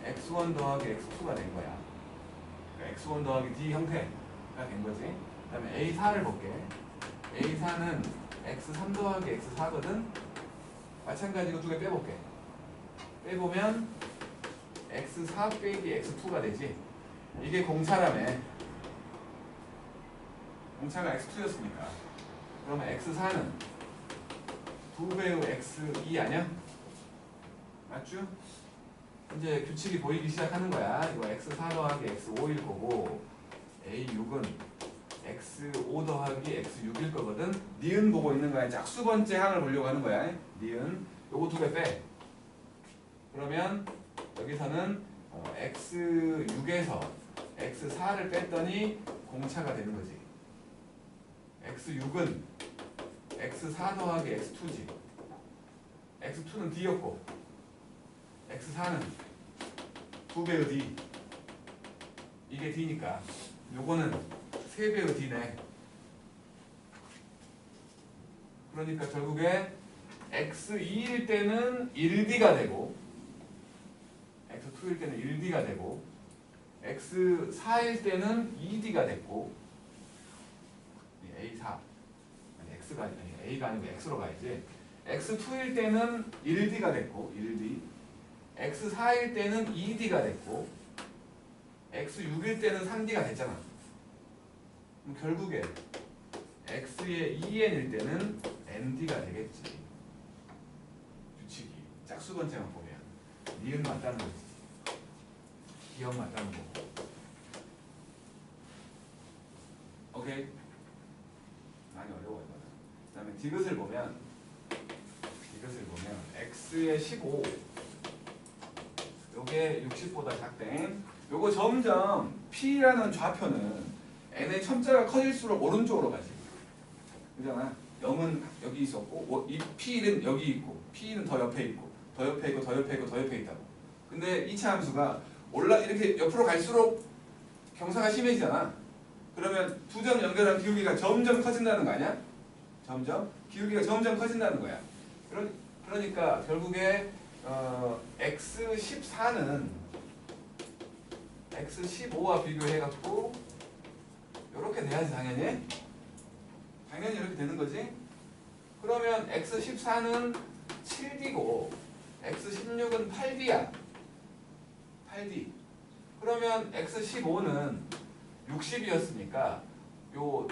x1 더하기 x2가 된 거야. 그러니까 x1 더하기 d 형태가 된 거지. 그 다음에 A4를 볼게. A4는 x3 더하기 x4거든. 마찬가지로 두 개 빼볼게. 빼보면 x4 빼기 x2가 되지. 이게 공차라며. 공차가 x2였으니까. 그러면 x4는 2배의 x2 아니야? 맞죠? 이제 규칙이 보이기 시작하는 거야. 이거 x4 더하기 x5일 거고 a6은 x5 더하기 x6일 거거든. 니은 보고 있는 거야. 짝수 번째 항을 보려고 하는 거야. 니은. 요거 두 개 빼. 그러면 여기서는 x6에서 x4를 뺐더니 공차가 되는 거지. x6은 x4 더하기 x2지. x2는 d였고 x4는 2배의 d. 이게 d니까 요거는 3배의 d네. 그러니까 결국에 x2일 때는 1d가 되고 x2일 때는 1d가 되고 x4일 때는 2d가 됐고 A4 아니 x가 아니 a가 아니고 x로 가야지. x2일 때는 1d가 됐고 1d x4일 때는 2d가 됐고 x6일 때는 3d가 됐잖아. 그럼 결국에 x의 2n일 때는 nd가 되겠지. 규칙이 짝수 번째만 보면 니은 맞다는 거지. 기억 맞다는 거고. 오케이? 많이 어려워 이거는. 그 다음에 디귿을 보면 x의 15 요게 60보다 작대. 요거 점점 p라는 좌표는 n의 첨자가 커질수록 오른쪽으로 가지. 그잖아. 0은 여기 있었고 이 p는 여기 있고 p는 더 옆에 있고 더 옆에 있고 더 옆에 있고 더 옆에 있다고. 근데 2차 함수가 이렇게 옆으로 갈수록 경사가 심해지잖아. 그러면 두 점 연결한 기울기가 점점 커진다는 거 아니야? 기울기가 점점 커진다는 거야. 그러니까 결국에 x14는 x15와 비교해갖고 이렇게 돼야지 당연히 이렇게 되는 거지. 그러면 x14는 7D고 x16은 8D야. 8D. 그러면 x15는 60이었으니까 요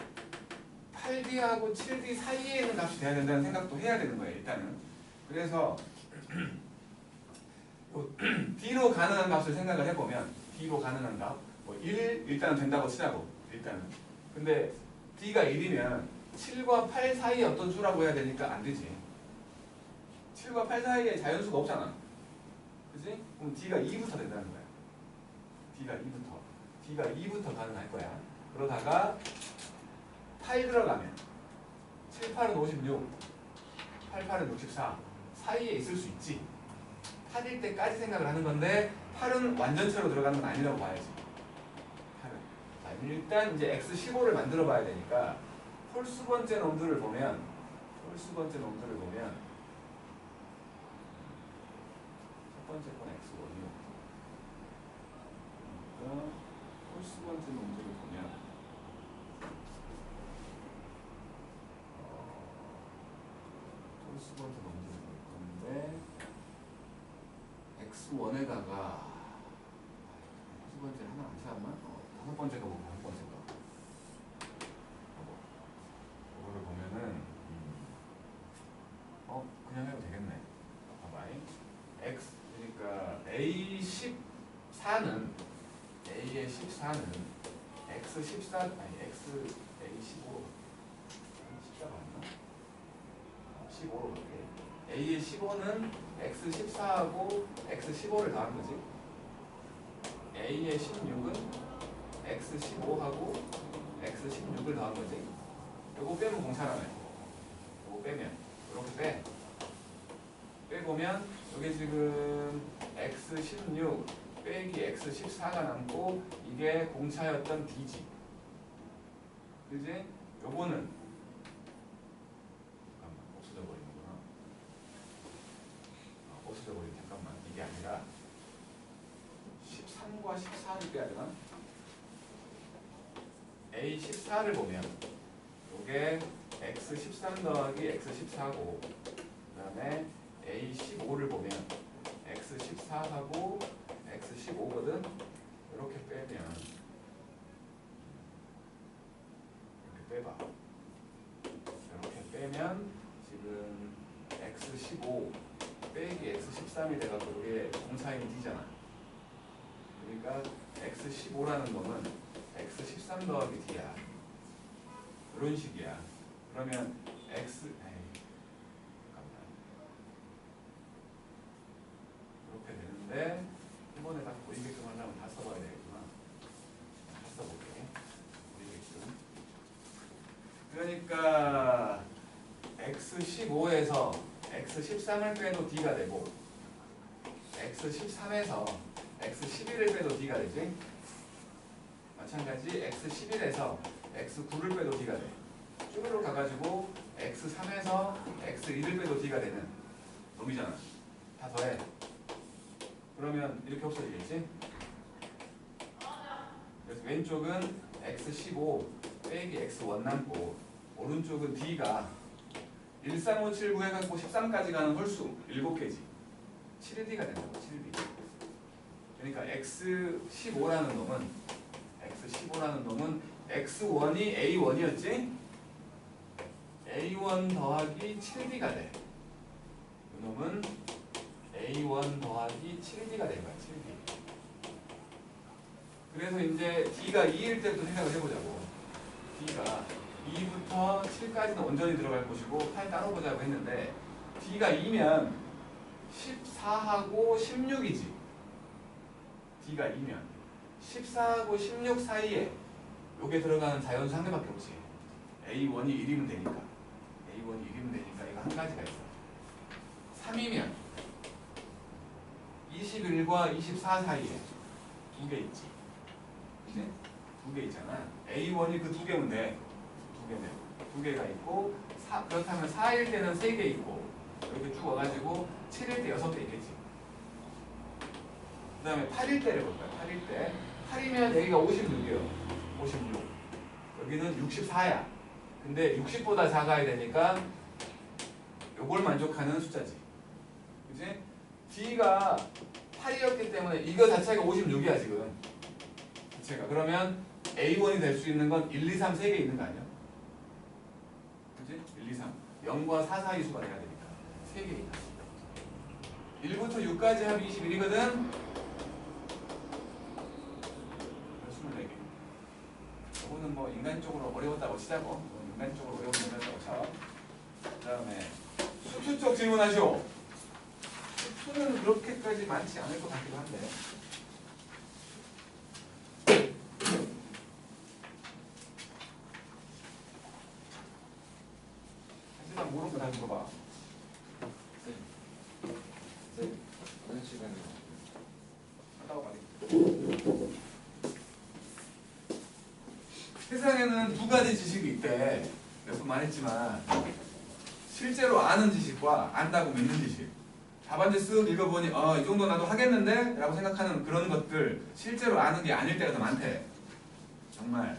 8D하고 7D 사이에 있는 값이 돼야 된다는 생각도 해야 되는 거예요. 일단은. 그래서 D로 가능한 값을 생각을 해보면 D로 가능한 값, 뭐 1 일단은 된다고 치자고 일단은. 근데 D가 1이면 7과 8 사이에 어떤 수라고 해야 되니까 안 되지. 7과 8 사이에 자연수가 없잖아. 그지? 그럼 D가 2부터 된다는 거야. D가 2부터 가능할 거야. 그러다가 8 들어가면 7, 8은 56, 8, 8은 64 사이에 있을 수 있지. 8일 때까지 생각을 하는 건데 8은 완전체로 들어가는 건 아니라고 봐야지. 8은. 자, 일단 이제 x15를 만들어 봐야 되니까 홀수 번째 놈들을 보면 첫 번째 건 x1이요. 그러니까 홀수 번째 놈들을 보면 홀수 번째 놈들을 볼 건데 x1에다가 홀수 번째 하나 안 찾았나? 다섯 번째 거 보고 다섯 번째 거. 이거를 보면은 그냥 해도 되겠네. 봐봐. x 그러니까 A14는 A의 14는 x14 아니 x A15 14가 맞나? 15로 갈게. A의 15는 x14하고 x15를 더한 거지. A의 16은 x15하고 x16을 더한 거지. 요거 빼면 공차라네. 요거 빼면 이렇게 빼보면 여기 지금 x16 빼기 x14가 남고 이게 공차였던 D지. 그지? 요거는 잠깐만 없어져 버리는구나. 없어져 버리는 잠깐만 이게 아니라 13과 14를 빼야 되나? A14를 보면 요게 x13 더하기 x14고 그 다음에 A15를 보면 x14하고 x15거든. 이렇게 빼면 이렇게 빼봐. 이렇게 빼면 지금 x15 빼기 x13이 돼가지고 이게 공차인 D잖아. 그러니까 x15라는 놈은 x13 더하기 D야. 이런 식이야. 그러면 x 잠깐만 이렇게 되는데 한 번에 다 보이게끔 하려면 다 써봐야 되겠구나. 다 써볼게. 보이게끔. 그러니까 x15에서 x13을 빼도 D가 되고 x13에서 x11을 빼도 D가 되지. 마찬가지 x11에서 x9를 빼도 D가 돼. 쭉으로 가가지고 x3에서 x1을 빼도 D가 되는 놈이잖아. 다 더해. 그러면 이렇게 없어지겠지? 그래서 왼쪽은 x15 빼기 x1 남고 오른쪽은 D가 13579 해갖고 13까지 가는 홀수 7개지. 7D가 된다고. 7D. 그러니까 x15라는 놈은 x1이 a1이었지? a1 더하기 7D가 돼. 이 놈은 a1 더하기 7D가 된 거야. 7D. 그래서 이제 D가 2일 때부터 생각을 해보자고. D가 2부터 7까지는 온전히 들어갈 것이고 8 따로 보자고 했는데 D가 2면 14하고 16이지. D가 2면 14하고 16 사이에 요게 들어가는 자연수 한 개밖에 없지. A1이 1이면 되니까. A1이 1이면 되니까 이거 한 가지가 있어. 3이면 21과 24 사이에 두 개 있지. 그치? 두 개 있잖아. A1이 그 두 개면 돼. 두 개가 있고 그렇다면 4일 때는 3개 있고 이렇게 쭉 와가지고 7일 때 6배 있겠지. 그 다음에 8일 때를 볼까요? 8일 때 8이면 여기가 56이에요. 56. 여기는 64야. 근데 60보다 작아야 되니까 요걸 만족하는 숫자지. 그치? D가 8이었기 때문에 이거 자체가 56이야 지금. 자체가. 그러면 A1이 될 수 있는 건 1, 2, 3 3개 있는 거 아니야? 그치? 1, 2, 3. 0과 4 사이 수가 돼야 되니까 3개 있다. 1부터 6까지 합이 21이거든? 24개. 이거는 뭐 인간적으로 어려웠다고 치자고. 인간적으로 어려운 문제라고 쳐. 그 다음에 수투 쪽 질문하시오. 수투는 그렇게까지 많지 않을 것 같기도 한데. 하지만 모르는 거 다시 물어봐. 어느 시간에? 하다고 말해. 세상에는 두 가지 지식이 있대. 몇 번 말했지만 실제로 아는 지식과 안다고 믿는 지식. 답안지 쓱 읽어보니 이 정도 나도 하겠는데? 라고 생각하는 그런 것들 실제로 아는 게 아닐 때가 더 많대. 정말.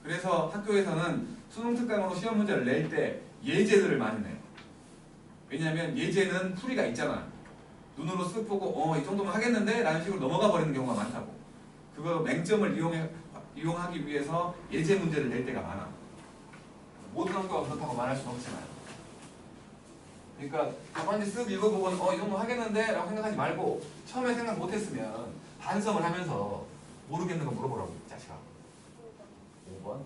그래서 학교에서는 수능 특강으로 시험 문제를 낼 때 예제들을 많이 내. 왜냐하면 예제는 풀이가 있잖아. 눈으로 쓱 보고 이 정도면 하겠는데? 라는 식으로 넘어가 버리는 경우가 많다고. 그거 맹점을 이용하기 위해서 예제 문제를 낼 때가 많아. 모든 학교가 그렇다고 말할 수는 없지만. 그러니까 답안지 쓱 읽어보고는 이 정도 하겠는데? 라고 생각하지 말고 처음에 생각 못했으면 반성을 하면서 모르겠는 거 물어보라고. 자식아. 5번.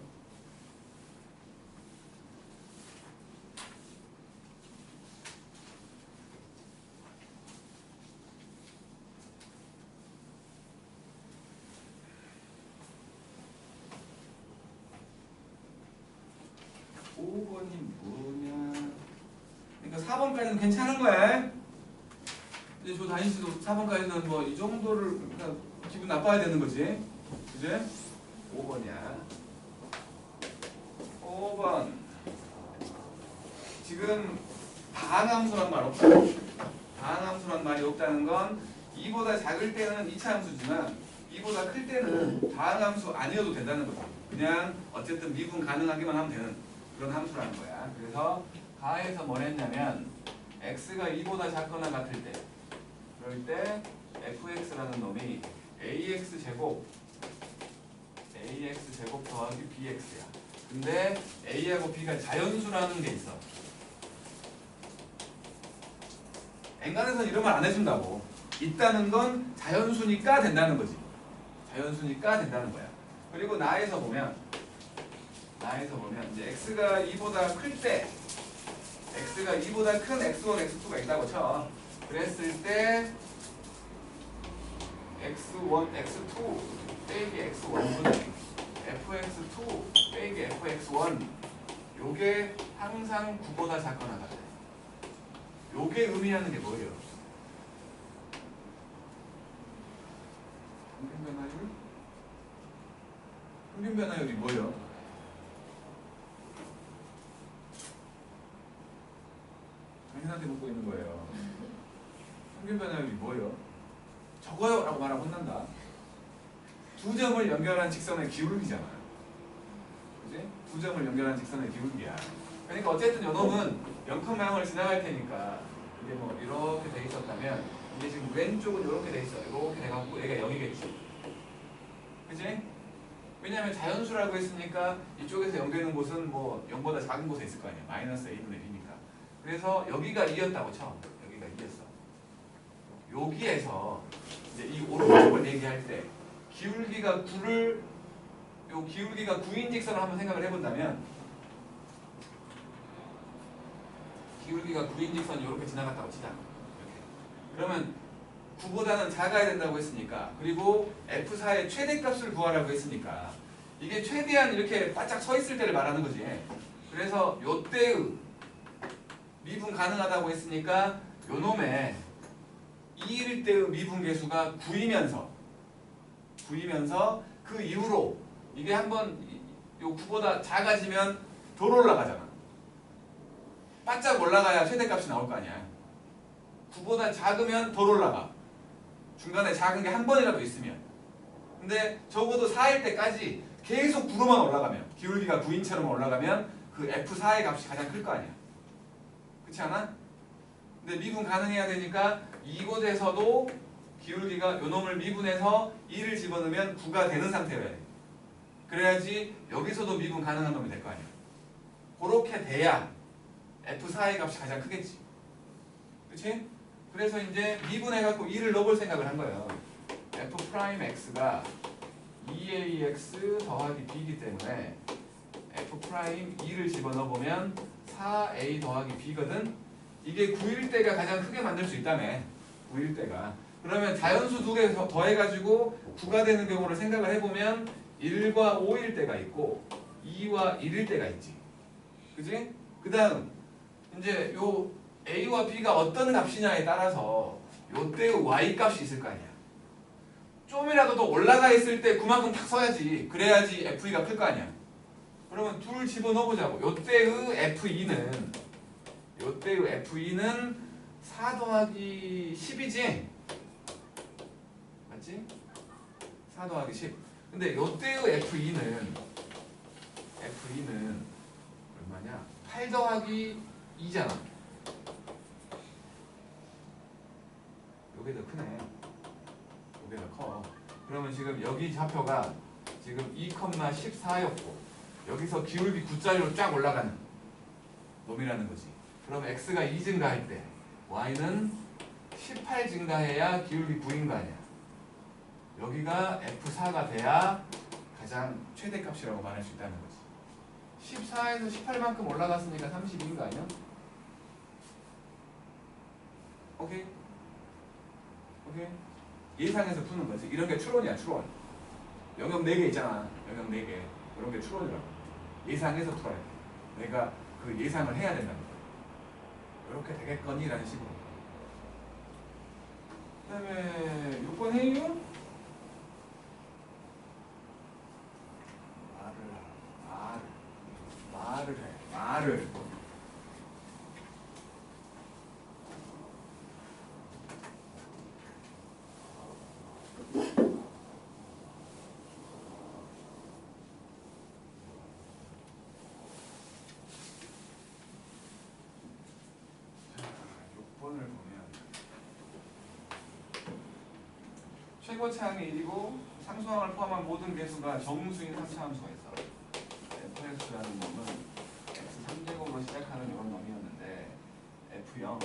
뭐냐? 그러니까 4번까지는 괜찮은 거야. 이제 저 다인 씨도 4번까지는 뭐 이 정도를 그러니까 기분 나빠야 되는 거지. 그제? 5번이야. 5번. 지금 다항함수란 말 없다. 다항함수란 말이 없다는 건 2보다 작을 때는 2차 함수지만 2보다 클 때는 다항함수 아니어도 된다는 거죠. 그냥 어쨌든 미분 가능하기만 하면 되는 그런 함수라는 거야. 그래서 가에서 뭘 했냐면 x가 2보다 작거나 같을 때 그럴 때 fx라는 놈이 ax 제곱 더하기 bx야. 근데 a하고 b가 자연수라는 게 있어. 엔간에서는 이런 말 안 해준다고. 있다는 건 자연수니까 된다는 거지. 자연수니까 된다는 거야. 그리고 나에서 보면 이제 x가 2보다 클 때 x가 2보다 큰 x1, x2가 있다고 쳐. 그랬을 때 x1, x2 빼기 x1분의 fx2 빼기 fx1 요게 항상 9보다 작거나 같아. 요게 의미하는 게 뭐예요? 평균 변화율? 평균 변화율이 뭐예요? 당신한테 묻고 있는 거예요. 평균 변화율이 뭐예요? 저거요! 라고 말하면 혼난다. 두 점을 연결한 직선의 기울기잖아. 그지? 두 점을 연결한 직선의 기울기야. 그러니까 어쨌든 요놈은 0,0을 지나갈 테니까 이게 뭐 이렇게 돼 있었다면 이게 지금 왼쪽은 이렇게 돼 있어. 이렇게 돼갖고 얘가 0이겠지. 그지? 왜냐하면 자연수라고 했으니까 이쪽에서 0 되는 곳은 뭐 0보다 작은 곳에 있을 거 아니야. 마이너스 a분의 b니까. 그래서 여기가 2였다고 쳐. 여기가 2였어. 여기에서 이제 이 오른쪽을 얘기할 때 기울기가 9를 요 기울기가 9인 직선을 한번 생각을 해본다면 기울기가 9인 직선이 이렇게 지나갔다고 치자. 이렇게. 그러면 9보다는 작아야 된다고 했으니까 그리고 F4의 최대값을 구하라고 했으니까 이게 최대한 이렇게 바짝 서 있을 때를 말하는 거지. 그래서 요때의 미분 가능하다고 했으니까 요놈의 2일 때의 미분 계수가 9이면서 그 이후로 이게 한번 요 9보다 작아지면 덜 올라가잖아. 바짝 올라가야 최대값이 나올 거 아니야. 9보다 작으면 덜 올라가. 중간에 작은 게 한 번이라도 있으면. 근데 적어도 4일 때까지 계속 9로만 올라가면, 기울기가 9인처럼 올라가면 그 F4의 값이 가장 클 거 아니야. 그렇지 않아? 근데 미분 가능해야 되니까 이곳에서도 기울기가 요 놈을 미분해서 2를 집어넣으면 9가 되는 상태여야 돼. 그래야지 여기서도 미분 가능한 놈이 될 거 아니야. 그렇게 돼야 F4의 값이 가장 크겠지. 그렇지? 그래서 이제 미분해갖고 2를 넣어볼 생각을 한 거예요. F'X가 2AX 더하기 B이기 때문에 F'2를 집어넣어보면 4A 더하기 B거든? 이게 9일 때가 가장 크게 만들 수 있다며. 9일 때가. 그러면 자연수 두 개 더해가지고 9가 되는 경우를 생각을 해보면 1과 5일 때가 있고 2와 1일 때가 있지. 그지? 그 다음 이제 요 A와 B가 어떤 값이냐에 따라서 요때의 Y 값이 있을 거 아니야. 좀이라도 더 올라가 있을 때 그만큼 탁 써야지. 그래야지 F2가 클 거 아니야. 그러면 둘 집어넣어보자고. 요때의 F2는 4 더하기 10이지? 맞지? 4 더하기 10. 근데 요때의 F2는 얼마냐? 8 더하기 2잖아. 요게 더 크네. 요게 더 커. 그러면 지금 여기 좌표가 지금 2,14였고 여기서 기울기 9짜리로 쫙 올라가는 놈이라는 거지. 그럼 x가 2 증가할 때 y는 18 증가해야 기울기 9인 거 아니야. 여기가 F4가 돼야 가장 최대값이라고 말할 수 있다는 거지. 14에서 18만큼 올라갔으니까 32인 거 아니야? 오케이? 오케이? 예상해서 푸는 거지. 이런 게 추론이야, 추론. 영역 4개 있잖아. 영역 4개. 이런 게 추론이라고. 예상해서 풀어야 돼. 내가 그 예상을 해야 된다는 거야. 이렇게 되겠거니? 라는 식으로. 그 다음에 6번 해요? 말을. 최고차항이 1이고 상수항을 포함한 모든 개수가 정수인 3차함수가 있어. fx라는 놈은 x3제곱으로 시작하는 이런 놈이었는데 f0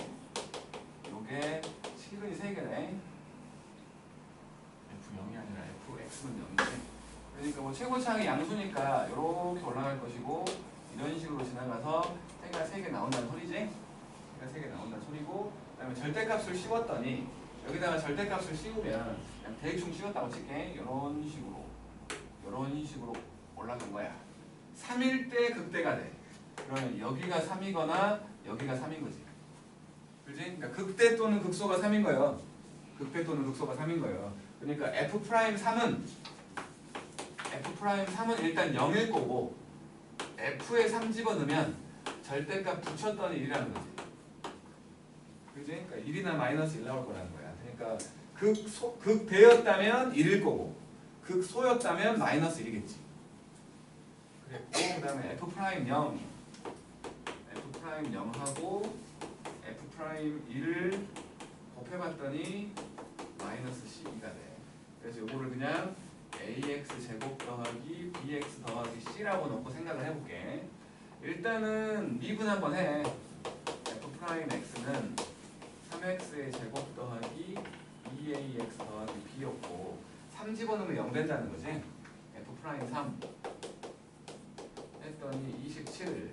요게 시그널이 3개네. f0이 아니라 fx는 0이지. 그러니까 뭐 최고차항이 양수니까 이렇게 올라갈 것이고 이런 식으로 지나가서 세개가 3개 나온다는 소리지. 세개가 3개 나온다는 소리고 그 다음에 절대값을 씌웠더니 여기다가 절대값을 씌우면 그냥 대충 씌웠다고 칠게. 이런 식으로 올라간 거야. 3일 때 극대가 돼. 그러면 여기가 3이거나 여기가 3인 거지. 그지? 그러니까 극대 또는 극소가 3인 거예요. 극대 또는 극소가 3인 거예요. 그러니까 F'3은 일단 0일 거고 F에 3 집어넣으면 절대값 붙였더니 1이라는 거지. 그지? 그러니까 1이나 마이너스 1 나올 거라는 거야. 그러니까 극대였다면 1일 거고 극소였다면 마이너스 1이겠지. 그랬고 그 다음에 F'0 F'0하고 F'1을 곱해봤더니 마이너스 12가 돼. 그래서 요거를 그냥 ax 제곱 더하기 bx 더하기 c라고 놓고 생각을 해볼게. 일단은 미분 한번 해. F'x는 3x의 제곱 더하기 2ax 더하기 b였고 3 집어넣으면 0 된다는 거지. F'3 했더니 27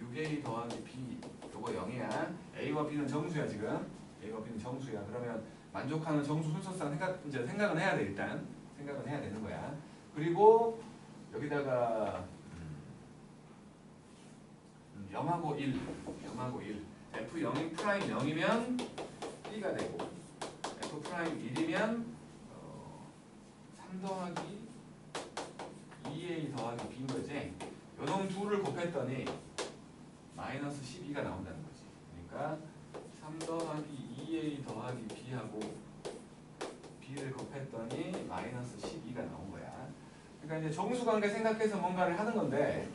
6a 더하기 b 요거 0이야. a와 b는 정수야 지금. a와 b는 정수야. 그러면 만족하는 정수 순서상 생각은 해야 돼. 일단 생각은 해야 되는 거야. 그리고 여기다가 0하고 1 F0이 프라임 0이면 b가 되고 F 프라임 1이면 3 더하기 2a 더하기 b인 거지. 요놈 둘을 곱했더니 마이너스 12가 나온다는 거지. 그러니까 3 더하기 2a 더하기 b하고 b를 곱했더니 마이너스 12가 나온 거야. 그러니까 이제 정수관계 생각해서 뭔가를 하는 건데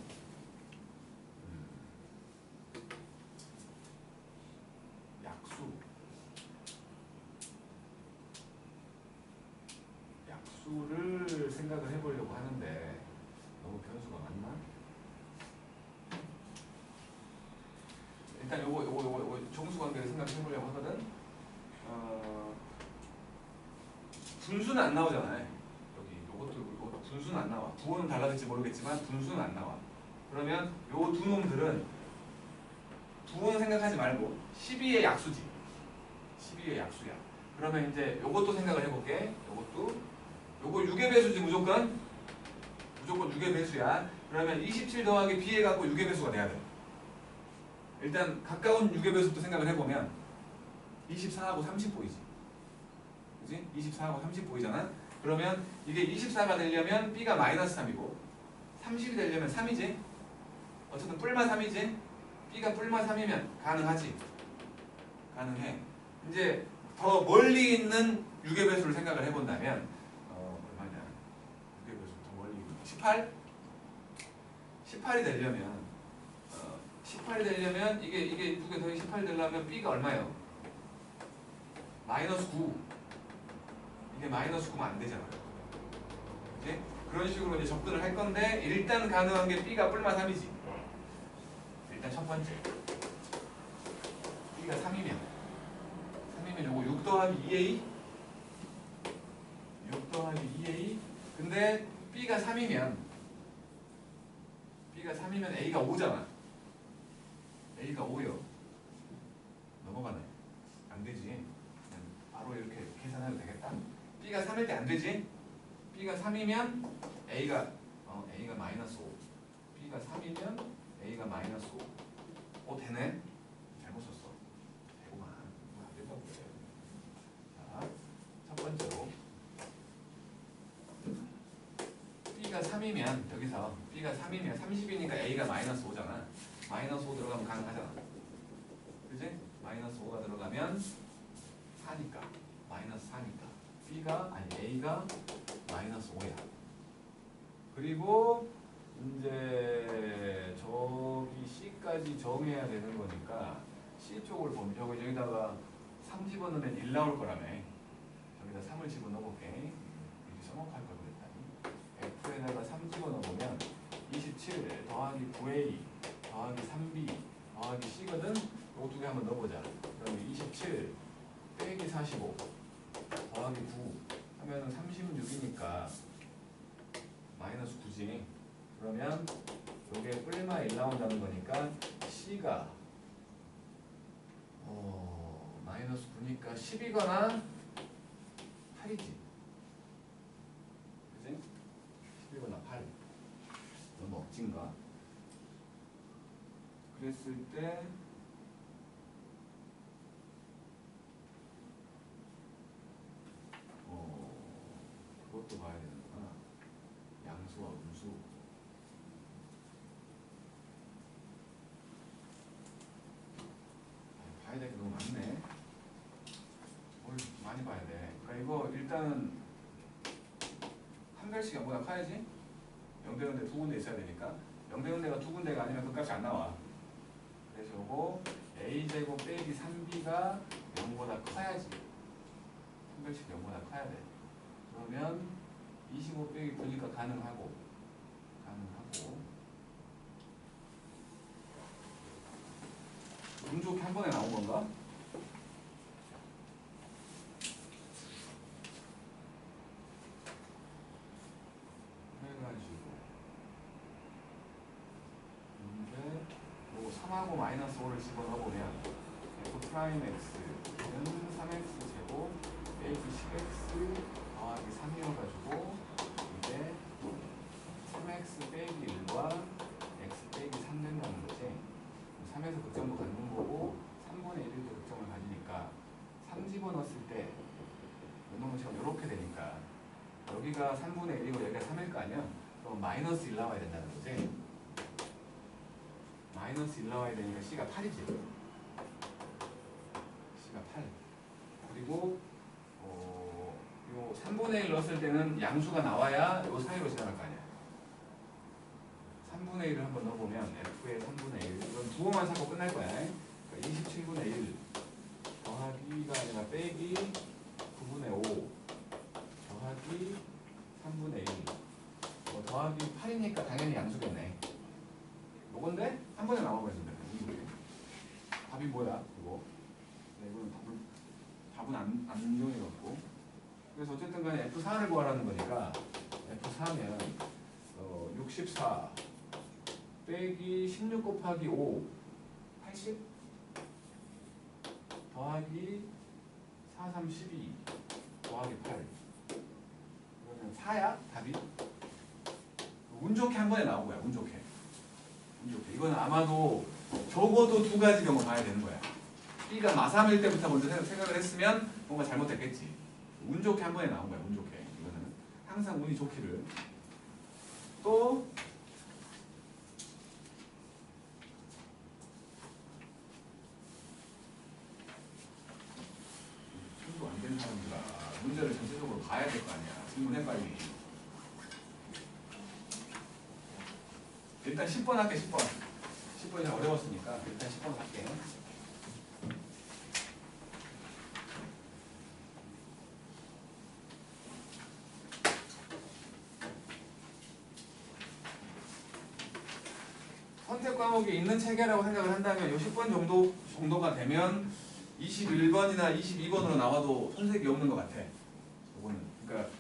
약수를 생각을 해보려고 하는데 너무 변수가 많나? 일단 요거 정수관계를 생각해보려고 하거든. 분수는 안 나오잖아요. 여기 요것도 분수는 안 나와. 부호는 달라질지 모르겠지만 분수는 안 나와. 그러면 요 두 놈들은 부호는 생각하지 말고 12의 약수지. 12의 약수야. 그러면 이제 요것도 생각을 해볼게. 요거 6의 배수지 무조건 6의 배수야. 그러면 27 더하기 b 해갖고 6의 배수가 돼야 돼. 일단 가까운 6의 배수부터 생각을 해보면 24하고 30 보이지. 그치? 24하고 30 보이잖아. 그러면 이게 24가 되려면 b가 마이너스 3이고 30이 되려면 3이지. 어쨌든 뿔마 3이지. b가 뿔마 3이면 가능하지. 가능해. 이제 더 멀리 있는 6의 배수를 생각을 해본다면 얼마냐? 6의 배수 더 멀리 있는 18? 18이 되려면 18이 되려면 이게 6에 더하기 18이 되려면 b가 얼마예요? 마이너스 9. 이게 마이너스 9면 안 되잖아. 그치? 그런 식으로 이제 접근을 할 건데 일단 가능한 게 b가 뿔마 3이지. 일단 첫 번째. b가 3이면 요거 6 더하기 2a 6 더하기 2a 근데 b가 3이면 a가 5잖아. a가 5요. 넘어가네. 안 되지. 그냥 바로 이렇게 계산해도 되겠다. b가 3일 때 안 되지. b가 3이면 a가 마이너스 5. b가 3이면 a가 마이너스 5. 되네. 잘못 썼어. 되구만. 안 된다고 그래. 자, 첫 번째로 b가 3이면 여기서 b가 3이면 30이니까 a가 마이너스 5잖아. 마이너스 5 들어가면 가능하잖아. 그지? 마이너스 5가 들어가면 4니까 마이너스 4니까 a가 마이너스 5야. 그리고 이제 저기 C까지 정해야 되는 거니까 C 쪽을 보면 여기다가 3 집어넣으면 1 나올 거라며. 저기다 3을 집어넣어볼게. 여기 써먹할 걸 그랬다니. F에다가 3 집어넣으면 27 더하기 9A 더하기 3B 더하기 C거든? 요거 두 개 한번 넣어보자. 그러면 27 빼기 45 더하기 9 하면 36이니까 마이너스 9지. 그러면 요게 뿔마 1 나온다는 거니까 C가 마이너스 9니까 10이거나 8이지. 그지? 10이거나 8. 너무 억진가? 그랬을 때 그것도 봐야 되는구나. 양수와 음수. 봐야 될 게 너무 많네. 많이 봐야 돼. 그러니까 이거 일단은 한 별씩 0보다 커야지. 0대는데 두 군데 있어야 되니까 0대는데가 두 군데가 아니면 그 값이 안 나와. 그래서 요거 a제곱 빼기 3b가 0보다 커야지. 한 별씩 0보다 커야 돼. 그러면 25 빼기 9니까 가능하고 운 좋게 한 번에 나온 건가? 해가지고 근데 요 3하고 마이너스 5를 집어넣어보면 f 프라임 x는 3x 제곱 빼기 10x 더하기 3이어가지고 이게 3x 빼기 1과 x 빼기 3 된다는 거지. 3에서 극점도 갖는 거고 3분의 1일 때 극점을 가지니까 3 집어넣었을 때 운동식은 이렇게 되니까 여기가 3분의 1이고 여기가 3일 거 아니야? 그럼 마이너스 1 나와야 된다는 거지. 마이너스 1 나와야 되니까 C가 8이지. C가 8. 그리고 요 3분의 1 넣었을 때는 양수가 나와야 요 사이로 지나갈 거 아니야. 3분의 1을 한번 넣어보면 F의 3분의 1 이건 부호만 찾고 끝날 거야. 그러니까 27분의 1 더하기가 아니라 빼기 9분의 5 더하기 3분의 1 더하기 8이니까 당연히 양수겠네. 요건데 한 번에 나와버렸는데 답이 뭐야? 이거 이거는 답은 안 정해갖고 그래서 어쨌든 간에 F4를 구하라는 거니까 F4면 64 빼기 16 곱하기 5 80 더하기 4, 3, 12 더하기 8 그러면 4야 답이? 운 좋게 한 번에 나온 거야. 운 좋게. 이거는 아마도 적어도 두 가지 경우 봐야 되는 거야. B가 마3일 때부터 먼저 생각을 했으면 뭔가 잘못됐겠지. 운 좋게 한 번에 나온 거야. 운 좋게. 이거는 항상 운이 좋기를. 또 공부 안 되는 사람들아 문제를 전체적으로 봐야 될 거 아니야. 질문해 빨리. 일단 10번 할게. 10번이 어려웠으니까 일단 10번 할게. 선택 과목이 있는 체계라고 생각을 한다면 요 10번 정도가 되면 21번이나 22번으로 나와도 손색이 없는 것 같아. 요거는 그러니까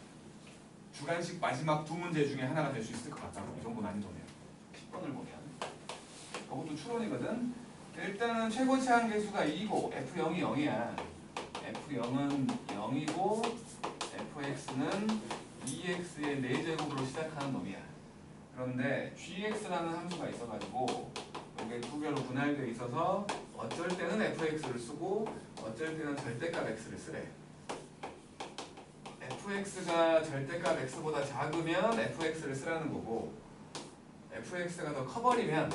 주관식 마지막 두 문제 중에 하나가 될 수 있을 것 같다고. 이 정도 난이도면 10번을 보면 그것도 추론이거든. 일단은 최고 최한 계수가 2고 F0이 0이야. F0은 0이고 Fx는 2x의 4제곱으로 시작하는 놈이야. 그런데 gx라는 함수가 있어가지고 이게 두 개로 분할되어 있어서 어쩔 때는 fx를 쓰고 어쩔 때는 절대값 x를 쓰래. fx가 절대값 x보다 작으면 fx를 쓰라는 거고 fx가 더 커버리면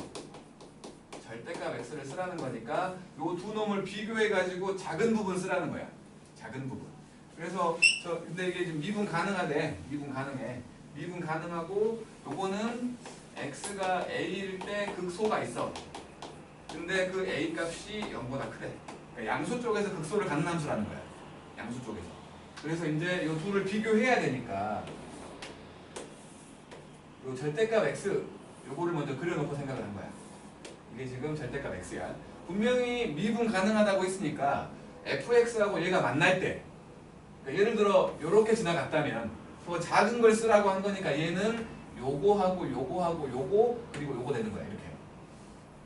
절대값 x를 쓰라는 거니까 요 두 놈을 비교해가지고 작은 부분 쓰라는 거야. 작은 부분. 그래서 근데 이게 지금 미분 가능하대. 미분 가능해. 미분 가능하고 요거는 x가 a일 때 극소가 있어. 근데 그 a 값이 0보다 크대. 그러니까 양수 쪽에서 극소를 갖는 함수라는 거야. 양수 쪽에서. 그래서 이제 요 둘을 비교해야 되니까 요 절대값 x 요거를 먼저 그려놓고 생각을 한 거야. 이게 지금 절대값 x야. 분명히 미분 가능하다고 했으니까 fx하고 얘가 만날 때 그러니까 예를 들어 요렇게 지나갔다면 더 작은 걸 쓰라고 한 거니까 얘는 요거하고 요거하고 요거 그리고 요거 되는 거야. 이렇게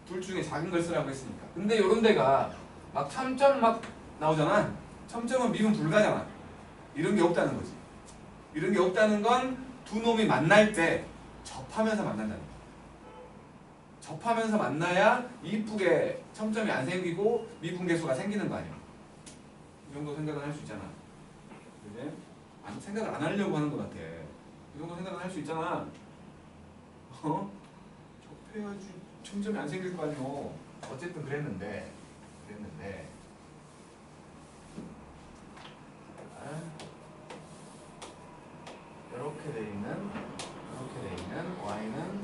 둘 중에 작은 걸 쓰라고 했으니까. 근데 요런 데가 막 첨점 막 나오잖아. 첨점은 미분 불가잖아. 이런 게 없다는 거지. 이런 게 없다는 건 두 놈이 만날 때 접하면서 만난다는 거야. 접하면서 만나야 이쁘게 첨점이 안 생기고 미분계수가 생기는 거 아니야. 이 정도 생각은 할 수 있잖아. 그지? 생각을 안 하려고 하는 것 같아. 이 정도 생각은 할 수 있잖아. 접해야지 첨점이 안 생길 거 아니오. 어쨌든 그랬는데 이렇게 돼 있는 y는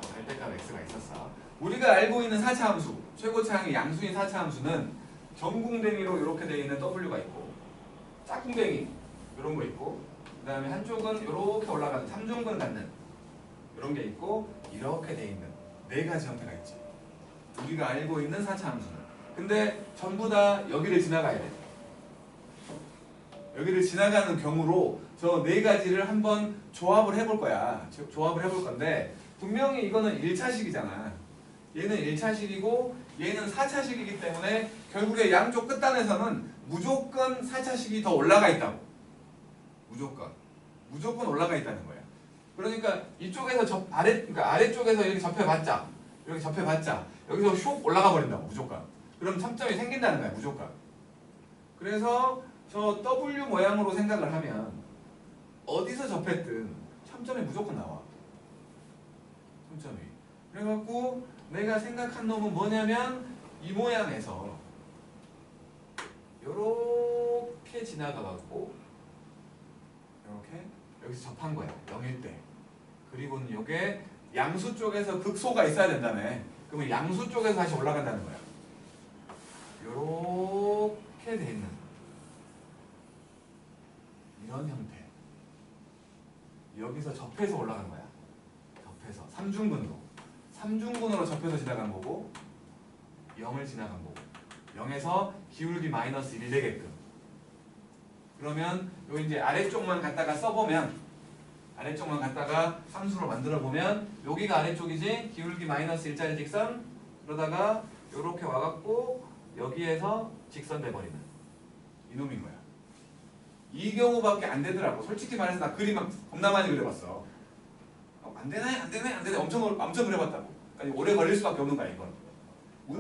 절대값 x가 있었어. 우리가 알고 있는 4차 함수, 최고 차항이 양수인 4차 함수는 정궁댕이로 이렇게 돼 있는 w가 있고 짝궁댕이 이런 거 있고 그 다음에 한쪽은 이렇게 올라가는 3중근 갖는 이런 게 있고 이렇게 돼 있는 4가지 형태가 있지. 우리가 알고 있는 4차 함수는. 근데 전부 다 여기를 지나가야 돼. 여기를 지나가는 경우로 저 4가지를 한번 조합을 해볼 거야. 조합을 해볼 건데 분명히 이거는 1차식이잖아. 얘는 1차식이고 얘는 4차식이기 때문에 결국에 양쪽 끝단에서는 무조건 4차식이 더 올라가 있다고. 무조건 올라가 있다는 거야. 그러니까 이쪽에서 그러니까 아래쪽에서 이렇게 접해봤자 여기서 슉 올라가 버린다고. 무조건. 그럼 첨점이 생긴다는 거야. 무조건. 그래서 저 W 모양으로 생각을 하면 어디서 접했든 첨점이 무조건 나와. 첨점이. 그래갖고 내가 생각한 놈은 뭐냐면 이 모양에서 요렇게 지나가갖고 이렇게 여기서 접한 거야. 0일 때. 그리고는 요게 양수 쪽에서 극소가 있어야 된다며. 그러면 양수 쪽에서 다시 올라간다는 거야. 요렇게 돼 있는 이런 형태. 여기서 접해서 올라간 거야. 접해서 3중근으로 접해서 지나간 거고 0을 지나간 거고 0에서 기울기 마이너스 1 되게끔. 그러면 요 이제 아래쪽만 갖다가 써보면 아래쪽만 갖다가 함수로 만들어 보면 여기가 아래쪽이지 기울기 마이너스 1짜리 직선 그러다가 요렇게 와갖고 여기에서 직선 돼버리는 이놈인 거야. 이 경우밖에 안 되더라고. 솔직히 말해서 나 그림 겁나 많이 그려봤어. 안 되네 엄청 그려봤다고. 그러니까 오래 걸릴 수밖에 없는 거야 이건.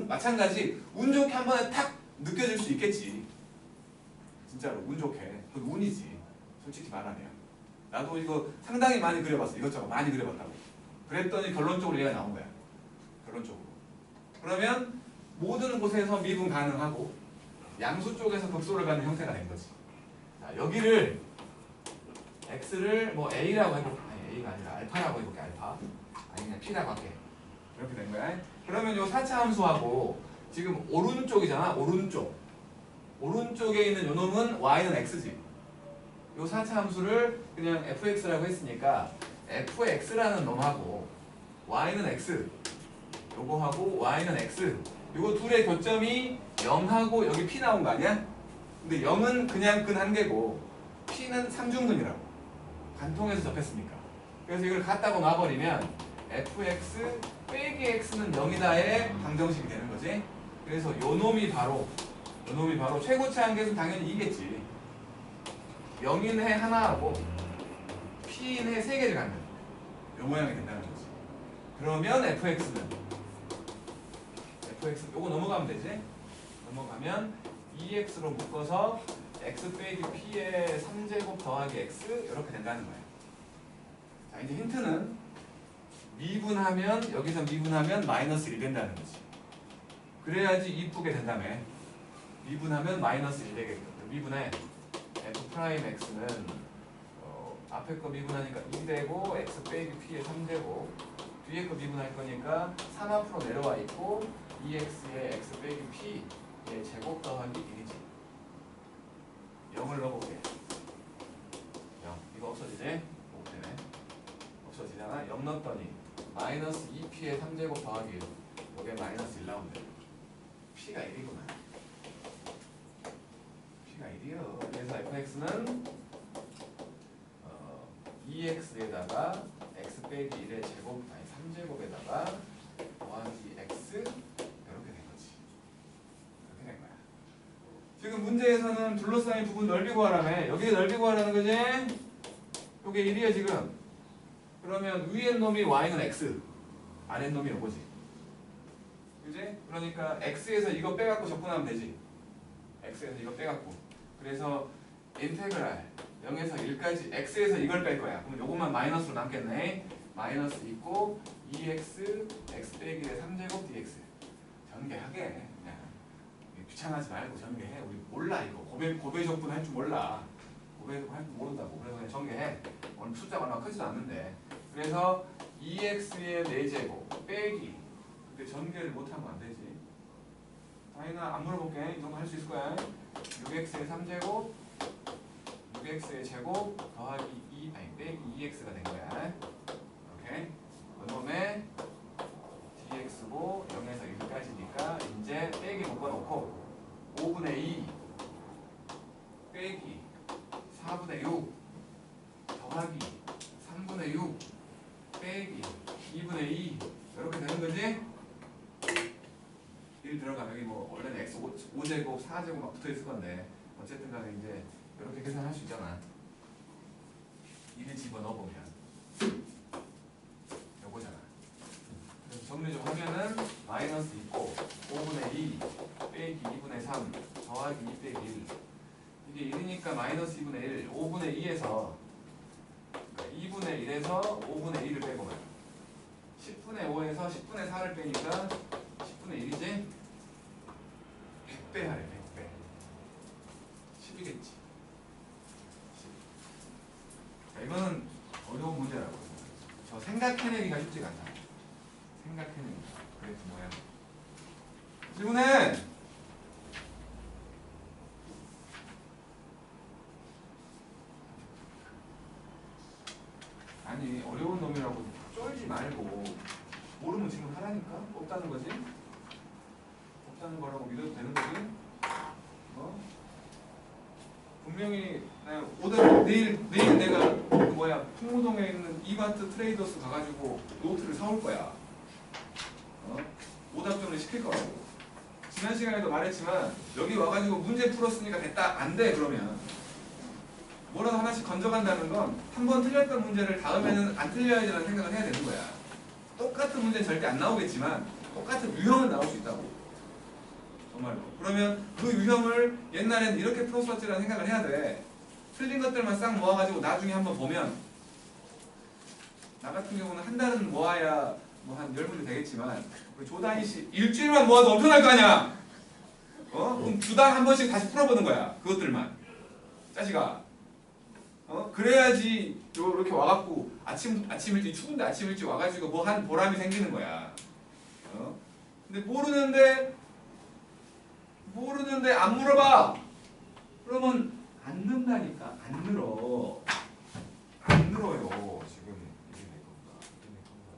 마찬가지 운 좋게 한 번에 탁 느껴질 수 있겠지. 진짜로 운 좋게. 그 운이지. 솔직히 말하면. 나도 이거 상당히 많이 그려봤어. 이것저것 많이 그려봤다고. 그랬더니 결론적으로 얘가 나온 거야. 결론적으로. 그러면 모든 곳에서 미분 가능하고 양수 쪽에서 극소를 갖는 형태가 된 거지. 자, 여기를 x를 뭐 a라고 해볼게. 아니 a가 아니라 알파라고 해볼게. 알파. 아니 그냥 p라고 할게. 이렇게 된 거야. 그러면 요 4차 함수하고 지금 오른쪽이잖아. 오른쪽에 있는 요 놈은 y는 x지. 요 4차 함수를 그냥 fx라고 했으니까 fx라는 놈하고 y는 x 요거하고 y는 x 요거 둘의 교점이 0하고 여기 p 나온 거 아니야? 근데 0은 그냥 근 한 개고 p는 상중근이라고 관통해서 접했으니까. 그래서 이걸 갖다고 놔버리면 fx 빼기 x는 0이다의 방정식이 되는 거지. 그래서 요 놈이 바로 최고차 한계수는 당연히 이겠지. 0인 해 하나하고 p인 해 3개를 갖는 요 모양이 된다는 거지. 그러면 fx는 요거 넘어가면 되지. 넘어가면 2x로 묶어서 x 빼기 p의 3제곱 더하기 x 이렇게 된다는 거야. 자 이제 힌트는 미분하면 여기서 미분하면 마이너스 1 된다는 거지. 그래야지 이쁘게 된다며. 미분하면 마이너스 1 되게끔. 미분해 f'x는 앞에 거 미분하니까 2 되고 x 빼기 p의 3제곱 뒤에 거 미분할 거니까 3 앞으로 내려와 있고 2x의 x 빼기 p의 제곱 더하기 1이지. 0을 넣어볼게. 0 이거 없어지지? 못 되네. 없어지잖아. 0 넣었더니 마이너스 2p의 3제곱 더하기 1 이게 마이너스 1 나온대. p가 1이구나. p가 1이요. 그래서 fx는 2x에다가 x 빼기 1의 제곱 아니 3제곱에다가 더하기 x 이렇게 된 거지. 이렇게 된 거야. 지금 문제에서는 둘러싸인 부분 넓이 구하라며. 여기 넓이 구하라는 거지? 요게 1이야 지금. 그러면 위에 놈이 y는 x, 아래 놈이 요거지. 그지? 그러니까 x에서 이거 빼갖고 접근하면 되지. x에서 이거 빼갖고. 그래서 인테그랄 0에서 1까지 x에서 이걸 뺄 거야. 그럼 요것만 마이너스로 남겠네. 마이너스 있고 2x x 빼기 1의 3제곱 dx. 전개하게. 그냥 귀찮아하지 말고 전개해. 우리 몰라 이거. 고배 적분 할 줄 몰라. 고배 적분 할 줄 모른다고. 그래서 그냥 전개해. 오늘 숫자가 얼마 크지도 않는데. 그래서 2x의 4제곱 빼기. 근데 전개를 못하면 안 되지. 다이나 안 물어볼게. 이 정도 할 수 있을 거야. 6x의 3제곱 6x의 제곱 더하기 2 아니 빼기 2x가 된 거야. 오케이. 그놈에 dx고 0에서 1까지니까 이제 빼기 묶어놓고 5분의 2 빼기 4분의 6 더하기 3분의 6 빼기 2분의 2 이렇게 되는 거지? 1 들어가면 여기 뭐 원래는 x 5제곱 4제곱 막 붙어 있을 건데 어쨌든 간에 이제 이렇게 계산할 수 있잖아. 1을 집어넣어보면 요거잖아. 그래서 정리 좀 하면은 마이너스 있고 5분의 2 빼기 2분의 3 더하기 2 빼기 1 이게 1이니까 마이너스 2분의 1 5분의 2에서 그러니까 2분의 1에서 5분의 1을 빼보면 10분의 5에서 10분의 4를 빼니까 10분의 1이지? 100배 하래 100배 10이겠지. 자, 이거는 어려운 문제라고. 저 생각해내기가 쉽지가 않아. 생각해내기가. 그래서 뭐야? 질문해! 아니 어려운 놈이라고 쫄지 말고 모르면 질문하라니까. 없다는 거지? 없다는 거라고 믿어도 되는 거지? 어? 분명히 내일 내가 풍무동에 있는 이마트 트레이더스 가가지고 노트를 사올 거야. 오답정리 시킬 거라고. 지난 시간에도 말했지만 여기 와가지고 문제 풀었으니까 됐다. 안 돼 그러면. 뭐라도 하나씩 건져간다는 건 한 번 틀렸던 문제를 다음에는 안 틀려야지라는 생각을 해야 되는 거야. 똑같은 문제는 절대 안 나오겠지만 똑같은 유형은 나올 수 있다고. 정말로. 그러면 그 유형을 옛날에는 이렇게 풀었었지라는 생각을 해야 돼. 틀린 것들만 싹 모아가지고 나중에 한번 보면 나 같은 경우는 한 달은 모아야 뭐 한 10문제 되겠지만 우리 조단희 씨 일주일만 모아도 엄청날 거 아니야. 그럼 주당 한 번씩 다시 풀어보는 거야. 그것들만. 자식아. 그래야지 이렇게 와갖고 아침 일찍 추운데 아침 일찍 와가지고 뭐 한 보람이 생기는 거야. 근데 모르는데 안 물어봐. 그러면 안 는다니까. 안 늘어. 안 늘어요. 지금 이게 내 건가? 이게 내 건가?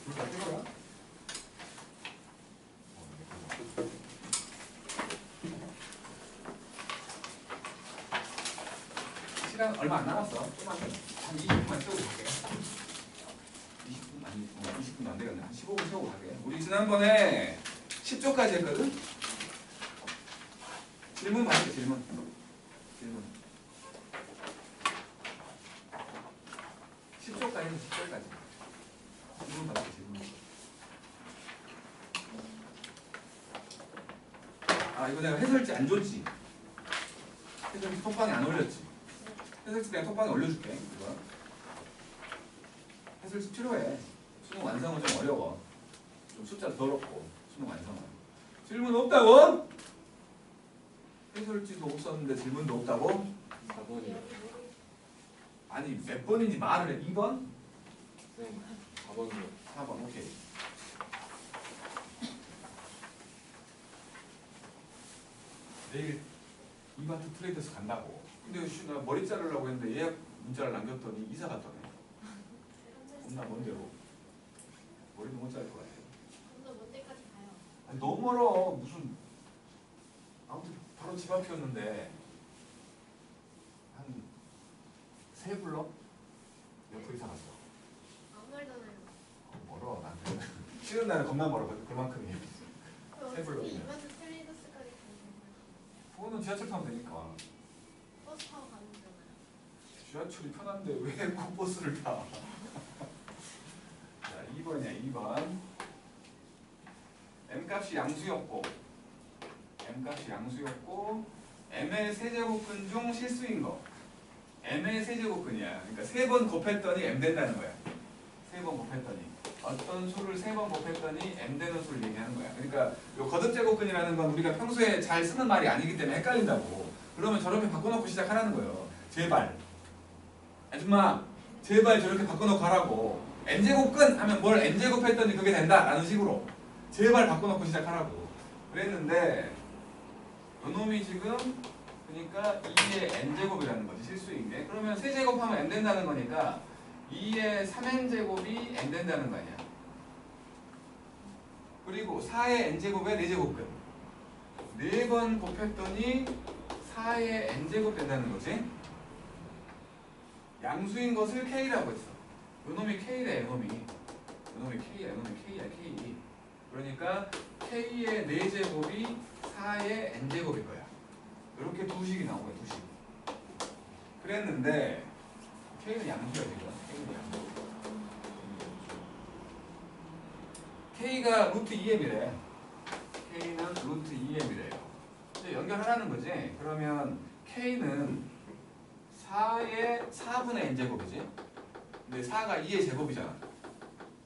불 다 끄거야? 시간 얼마 안 남았어. 좀만 한 20분만 채우고 갈게. 20분 아니 20분도 안 되겠네. 한 15분 채우고 갈게. 우리 지난번에 10조까지 했거든. 질문 받을게. 질문. 10조까지 했어. 10조까지. 질문 받을게. 질문. 아 이거 내가 해설지 안 줬지. 해설지 톡방에 안 올렸지. 해설지 그냥 톡방에 올려줄게. 이거. 해설지 필요해. 수능 완성은 좀 어려워. 좀 숫자도 더럽고 수능 완성은. 질문 없다고? 해설지도 없었는데 질문도 없다고? 4번이요. 아니 몇 번인지 말을 해. 2번? 네. 4번이요. 4번 오케이. 내일 이마트 트레이더스 간다고. 근데 나 머리 자르려고 했는데 예약 문자를 남겼더니 이사 갔더니 겁나 먼 데로. 머리도 못 자를 것 같아. 좀더 먼 데까지 가요. 아니 너무 멀어. 무슨 아무튼 바로 집 앞이었는데 한 3블럭? 옆으로 이사 갔어. 안 멀잖아요. 멀어. 나한테 쉬는 날은 겁나 멀어. 그만큼이. 그럼 세 블럭이네. 어차피 이마트 트레이더스까지 가는 거예요. 그거는 지하철 타면 되니까. 버스 타고 가는 거잖아요. 지하철이 편한데 왜 꼭 버스를 타? 자, 2번이야. 2번. M값이 양수였고 M의 세제곱근 중 실수인 거. M의 세제곱근이야. 그러니까 3번 곱했더니 M 된다는 거야. 3번 곱했더니 어떤 수를 3번 곱했더니 M 되는 수를 얘기하는 거야. 그러니까 요 거듭제곱근이라는 건 우리가 평소에 잘 쓰는 말이 아니기 때문에 헷갈린다고. 그러면 저렇게 바꿔놓고 시작하라는 거예요. 제발. 아줌마 제발 저렇게 바꿔놓고 하라고. N제곱근 하면 뭘 N제곱 했더니 그게 된다 라는 식으로 제발 바꿔놓고 시작하라고 그랬는데 요놈이 지금 그러니까 2의 N제곱이라는 거지 실수인 게. 그러면 세제곱하면 M 된다는 거니까 2의 3N제곱이 M 된다는 거 아니야. 그리고 4의 N제곱에 4제곱근 4번 곱했더니 4의 N제곱 된다는 거지. 양수인 것을 K라고 했어. 요놈이 K래. 요놈이 K야. K. 그러니까 K의 4제곱이 4의 N제곱일 거야. 이렇게 두식이 나온 거야. 두식. 그랬는데 K는 양수야 지금. K는 양수. K가 루트 2m이래. K는 루트 2m이래요. 이제 연결하라는 거지. 그러면 K는 4의 4분의 n제곱이지. 근데 4가 2의 제곱이잖아.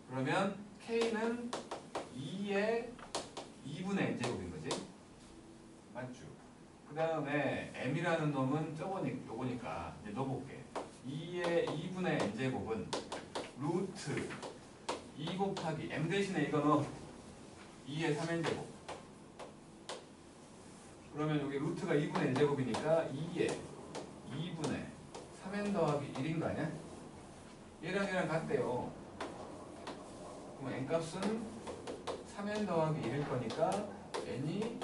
그러면 k는 2의 2분의 n제곱인 거지. 맞죠? 그 다음에 m이라는 놈은 요거니까 이제 넣어볼게. 2의 2분의 n제곱은 루트 2 곱하기 m 대신에 이거 넣어. 2의 3n제곱. 그러면 여기 루트가 2분의 n제곱이니까 2의 2분의 3n 더하기 1인 거 아니야? 얘랑 얘랑 같대요. 그럼 n값은 3n 더하기 1일 거니까 n이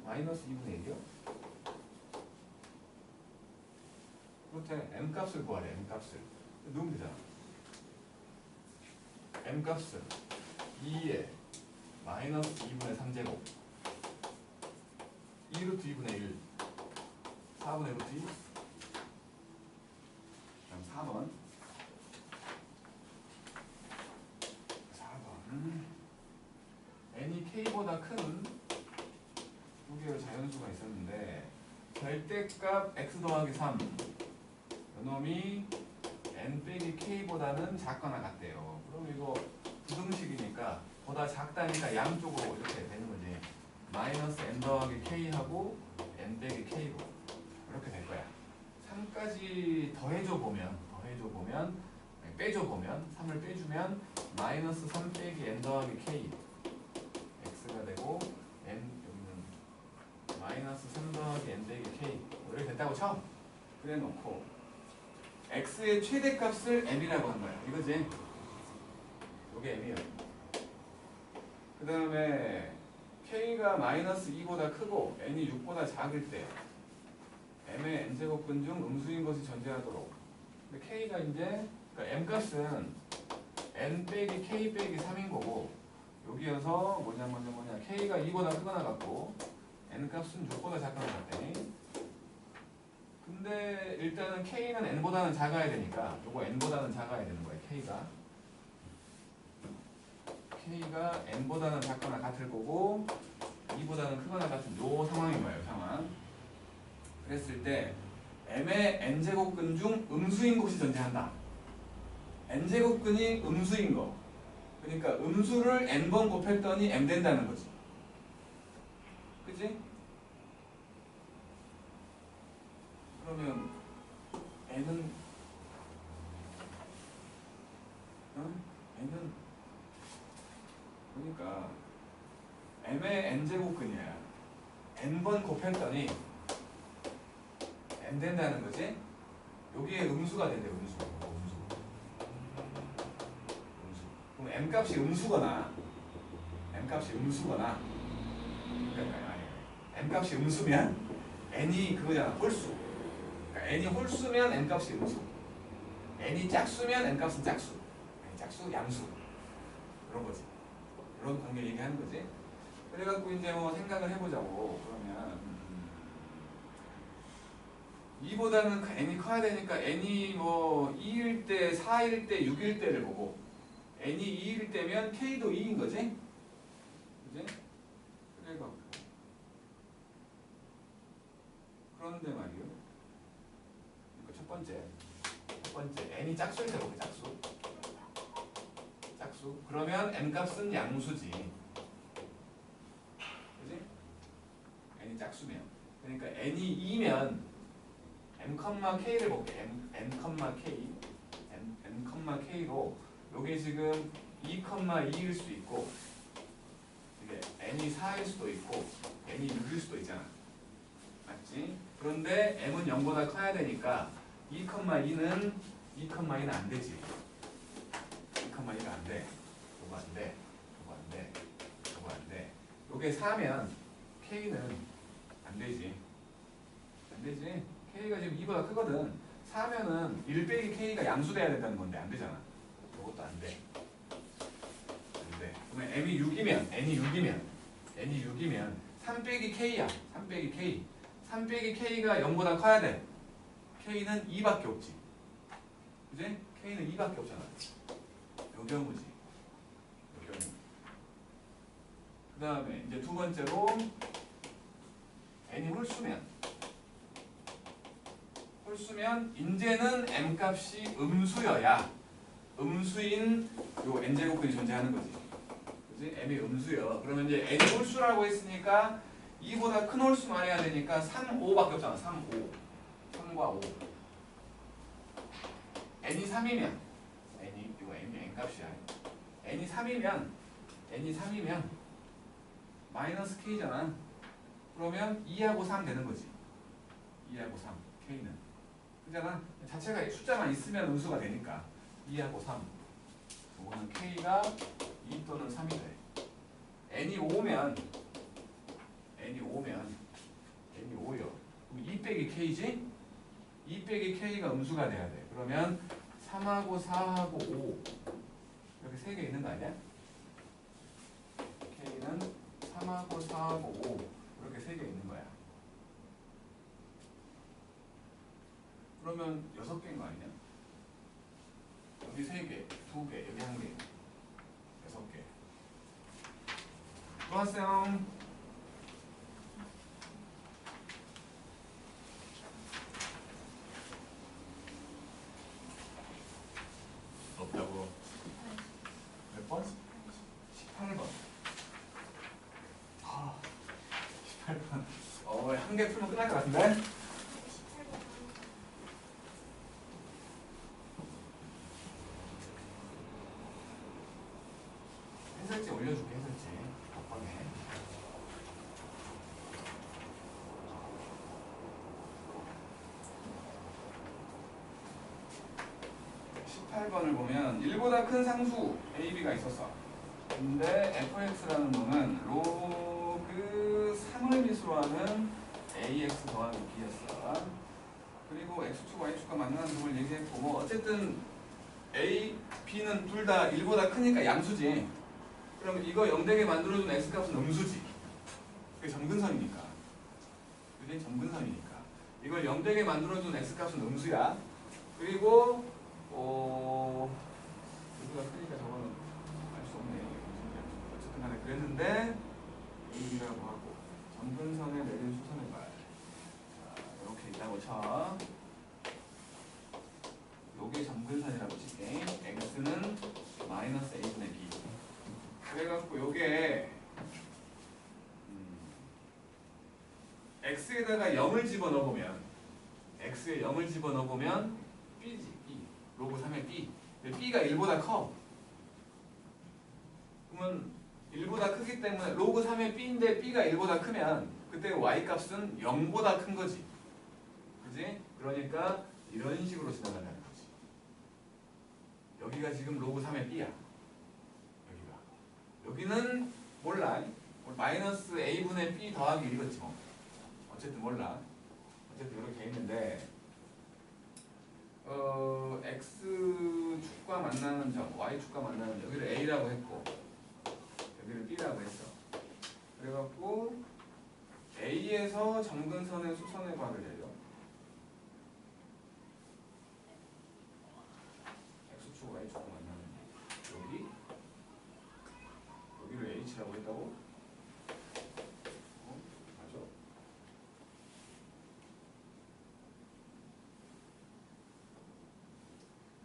마이너스 2분의 1이요? 그렇대. m값을 구하래. m값을 넣으면 되잖아. m값은 2의 마이너스 2분의 3제곱 2루트 2분의 1 4분의 루트 2. 그럼 4번 4번 n이 k보다 큰 두 개의 자연수가 있었는데 절대값 x 더하기 3 요놈이 n 빼기 k보다는 작거나 같대요. 그럼 이거 부등식이니까 보다 작다니까 양쪽으로 이렇게 되는 거지. 마이너스 n 더하기 k하고 n 빼기 k로 이렇게 될 거야. 3까지 더해줘 보면 빼줘 보면 3을 빼주면 마이너스 3 빼기 n 더하기 k x가 되고 n 여기는 마이너스 3 더하기 n 빼기 k 이렇게 됐다고 쳐. 그래 놓고 x의 최대값을 m이라고 한 거야. 이거지? 이게 m이에요. 그 다음에 k가 마이너스 2보다 크고 n이 6보다 작을 때 m의 n제곱근 중 음수인 것이 존재하도록. 근데 k가 이제 그러니까 m값은 n 빼기 k 빼기 3인 거고 여기에서 뭐냐 k가 2보다 크거나 같고 n값은 6보다 작거나 같대니. 근데 일단은 k는 n보다는 작아야 되니까 요거 n보다는 작아야 되는 거예요. k가 n보다는 작거나 같을 거고 2보다는 크거나 같은 요 상황인 거예요. 상황. 그랬을 때 m의 n제곱근 중 음수인 곳이 존재한다. n제곱근이 음수인 거. 그러니까 음수를 n번 곱했더니 m 된다는 거지. 그치? 그러면 n은 n은 그러니까 m의 n제곱근이야. n번 곱했더니 m 된다는 거지. 여기에 음수가 된대. 음수. 그럼 m값이 음수거나 m값이 음수면 n이 그거잖아. 홀수. 그러니까 n이 홀수면 n값이 음수. n이 짝수면 n값은 짝수. 짝수, 양수. 그런 거지. 그런 관계 얘기하는 거지. 그래갖고 이제 뭐 생각을 해보자고. 그러면 2보다는 n이 커야 되니까 n이 뭐 2일 때, 4일 때, 6일 때를 보고 n이 2일 때면 k도 2인 거지? 그지? 그래갖고 그런데 말이요. 그러니까 첫 번째 n이 짝수일 때 보게. 짝수. 그러면 n값은 양수지. 그지? n이 짝수면. 그러니까 n이 2면 m,k를 볼게. m,k로 요게 지금 2,2일 수도 있고 이게 n이 4일 수도 있고 n이 6일 수도 있잖아. 맞지? 그런데 m은 0보다 커야 되니까 2,2는 안 되지. 2,2가 안 돼. 요거 안 돼. 요거 안 돼. 요게 4면 k는 안 되지. k가 지금 2보다 크거든. 4면은 1 빼기 k가 양수돼야 된다는 건데 안 되잖아. 이것도 안 돼. 그러면 n이 6이면 3 빼기 k야. 3 빼기 k. 3 빼기 k가 0보다 커야 돼. k는 2밖에 없지. 그지? k는 2밖에 없잖아. 요 경우지. 그 다음에 이제 두 번째로 n이 홀수면 홀수면 이제는 m 값이 음수여야 음수인 요 n제곱근이 존재하는 거지. 그지? m이 음수여. 그러면 이제 n이 홀수라고 했으니까 2보다 큰 홀수만 해야 되니까 3, 5밖에 없잖아. 3, 5. 3과 5. n이 3이면 n이 이거 n 값이야. n이 3이면 마이너스 k잖아. 그러면 2하고 3 되는 거지. 2하고 3 k는 그잖아. 자체가 숫자만 있으면 음수가 되니까 2하고 3. 이거는 k가 2 또는 3이 돼. n이 5면 n이 5요. 그럼 2 빼기 k지? 2 빼기 k가 음수가 돼야 돼. 그러면 3하고 4하고 5 이렇게 3개 있는 거 아니야? k는 3하고 4하고 5 이렇게 3개 있는 거야. 그러면 6개인 거 아니냐? 여기 3개, 2개, 여기 1개, 6개. 좋았어요. 없다고. 몇 번? 18번. 18번. 한 개 풀면 끝날 것 같은데? 해설지 올려줄게, 해설지. 덕분에. 18번을 보면 1보다 큰 상수 a, b가 있었어. 근데 fx라는 놈은 로그 3을 미수로 하는 ax 더하기 b였어. 그리고 x축, y축과 만나는 점을 얘기했고 뭐 어쨌든 a, b는 둘 다 1보다 크니까 양수지. 그럼 이거 0되게 만들어준 x값은 음수지. 그게 점근선이니까. 그게 점근선이니까. 이걸 0되게 만들어준 x값은 음수야. 그리고 1보다 크니까 저거는 알 수 없네. 어쨌든 간에 그랬는데 A라고 하고 점근선에 내린 수선의 말. 자, 이렇게 있다고 쳐. 요게 점근선이라고 칠게. x는 마이너스 a분의 b. 그래갖고 요게 x에다가 0을 집어넣어보면 x에 0을 집어넣어보면 b지. b. 로그 3의 b. b가 1보다 커. 그러면 1보다 크기 때문에 로그 3의 b인데 b가 1보다 크면 그때 y값은 0보다 큰 거지. 그지? 그러니까 이런 식으로 지나간다는 거지. 여기가 지금 로그 3의 b야. 여기는 몰라. 마이너스 a분의 b 더하기 1이겠지 뭐. 어쨌든 몰라. 어쨌든 이렇게 있는데 x축과 만나는 점, y축과 만나는 점, 여기를 a라고 했고 여기를 b라고 했어. 그래갖고 a에서 점근선의 수선의 곽을 내려. x축, y축과 만나는 여기를 h라고 했다고? 맞아?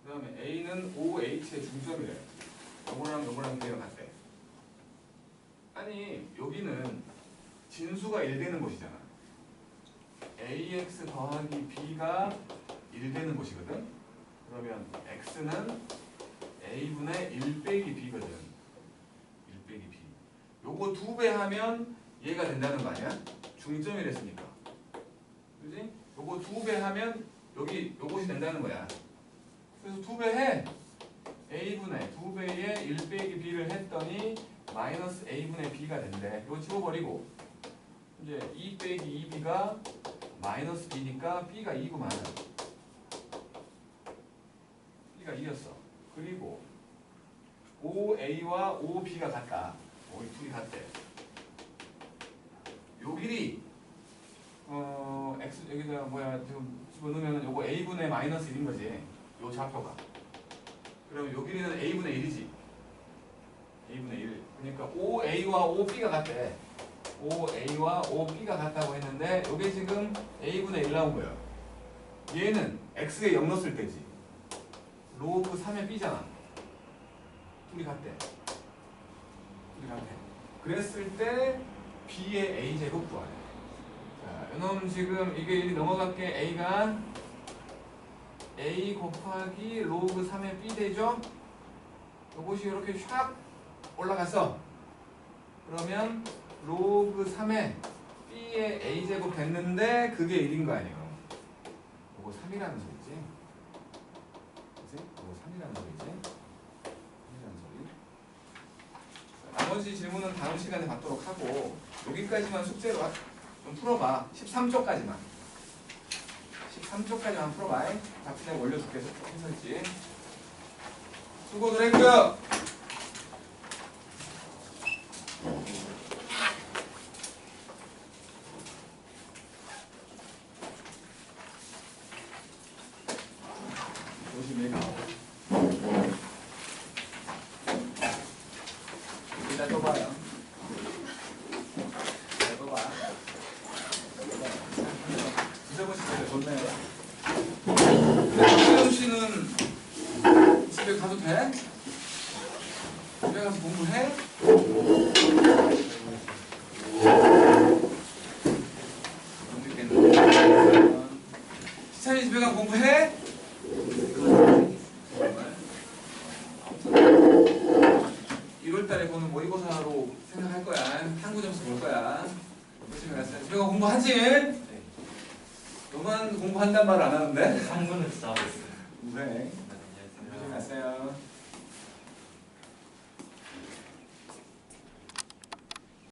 그 다음에 a는 OH의 중점이래. 요거랑 비례가 같대. 아니 여기는 진수가 1 되는 곳이잖아. ax 더하기 b가 1 되는 곳이거든. 그러면 x는 a분의 1 빼기 b거든. 1 빼기 b. 요거 2배 하면 얘가 된다는 거 아니야? 중점이랬으니까. 그지? 요거 2배 하면 여기 요것이 된다는 거야. 그래서 2배 해. a분의 2배에 1 빼기 b를 했더니 마이너스 a분의 b가 된대. 이거 집어버리고 이제 2 빼기 2b가 마이너스 b니까 b가 2구만. b가 2였어. 그리고 5a와 5b가 같다. 이 둘이 같대. 요 길이 x 여기다 지금 집어넣으면 요거 a분의 마이너스 1인 거지. 요 좌표가. 그러면 요 길이는 a분의 1이지. a분의 1. 그러니까 5a와 5b가 같대. 5a와 5b가 같다고 했는데 요게 지금 a분의 1 나온 거예요. 얘는 x에 0 넣었을 때지. 로그 3의 b잖아. 둘이 같대. 그랬을 때 b의 a제곱 구하래. 자, 이놈 지금 이게 넘어갈게. a가 a 곱하기 로그 3의 b 되죠? 이것이 이렇게 샥 올라갔어. 그러면 로그 3의 b의 a제곱 됐는데 그게 1인 거 아니에요. 이거 3이라는 소리지. 그치? 이거 3이라는 소리지. 3이라는 소리. 자, 나머지 질문은 다음 시간에 받도록 하고 여기까지만 숙제로 좀 풀어봐. 13쪽까지만. 13쪽까지만 풀어봐. 답변에 올려줄게. 해설지. 수고들 했고요. 조심히 가. 일단 떠봐요. 잘 떠봐. 이정은 씨 되게 좋네요. 이정 씨는 집에 가도 돼? 집에 가서 공부해? 안 듣겠네. 시찬이 집에 가서 공부해? 1월달에 보는 모의고사로 생각할 거야. 탐구 점수 볼 거야. 열심히 갔어요. 집에 가 공부하지? 너만 공부한단 말 안 하는데? 상문을 싸고 있어요. 그래. 안녕하세요. 열심히 갔어요.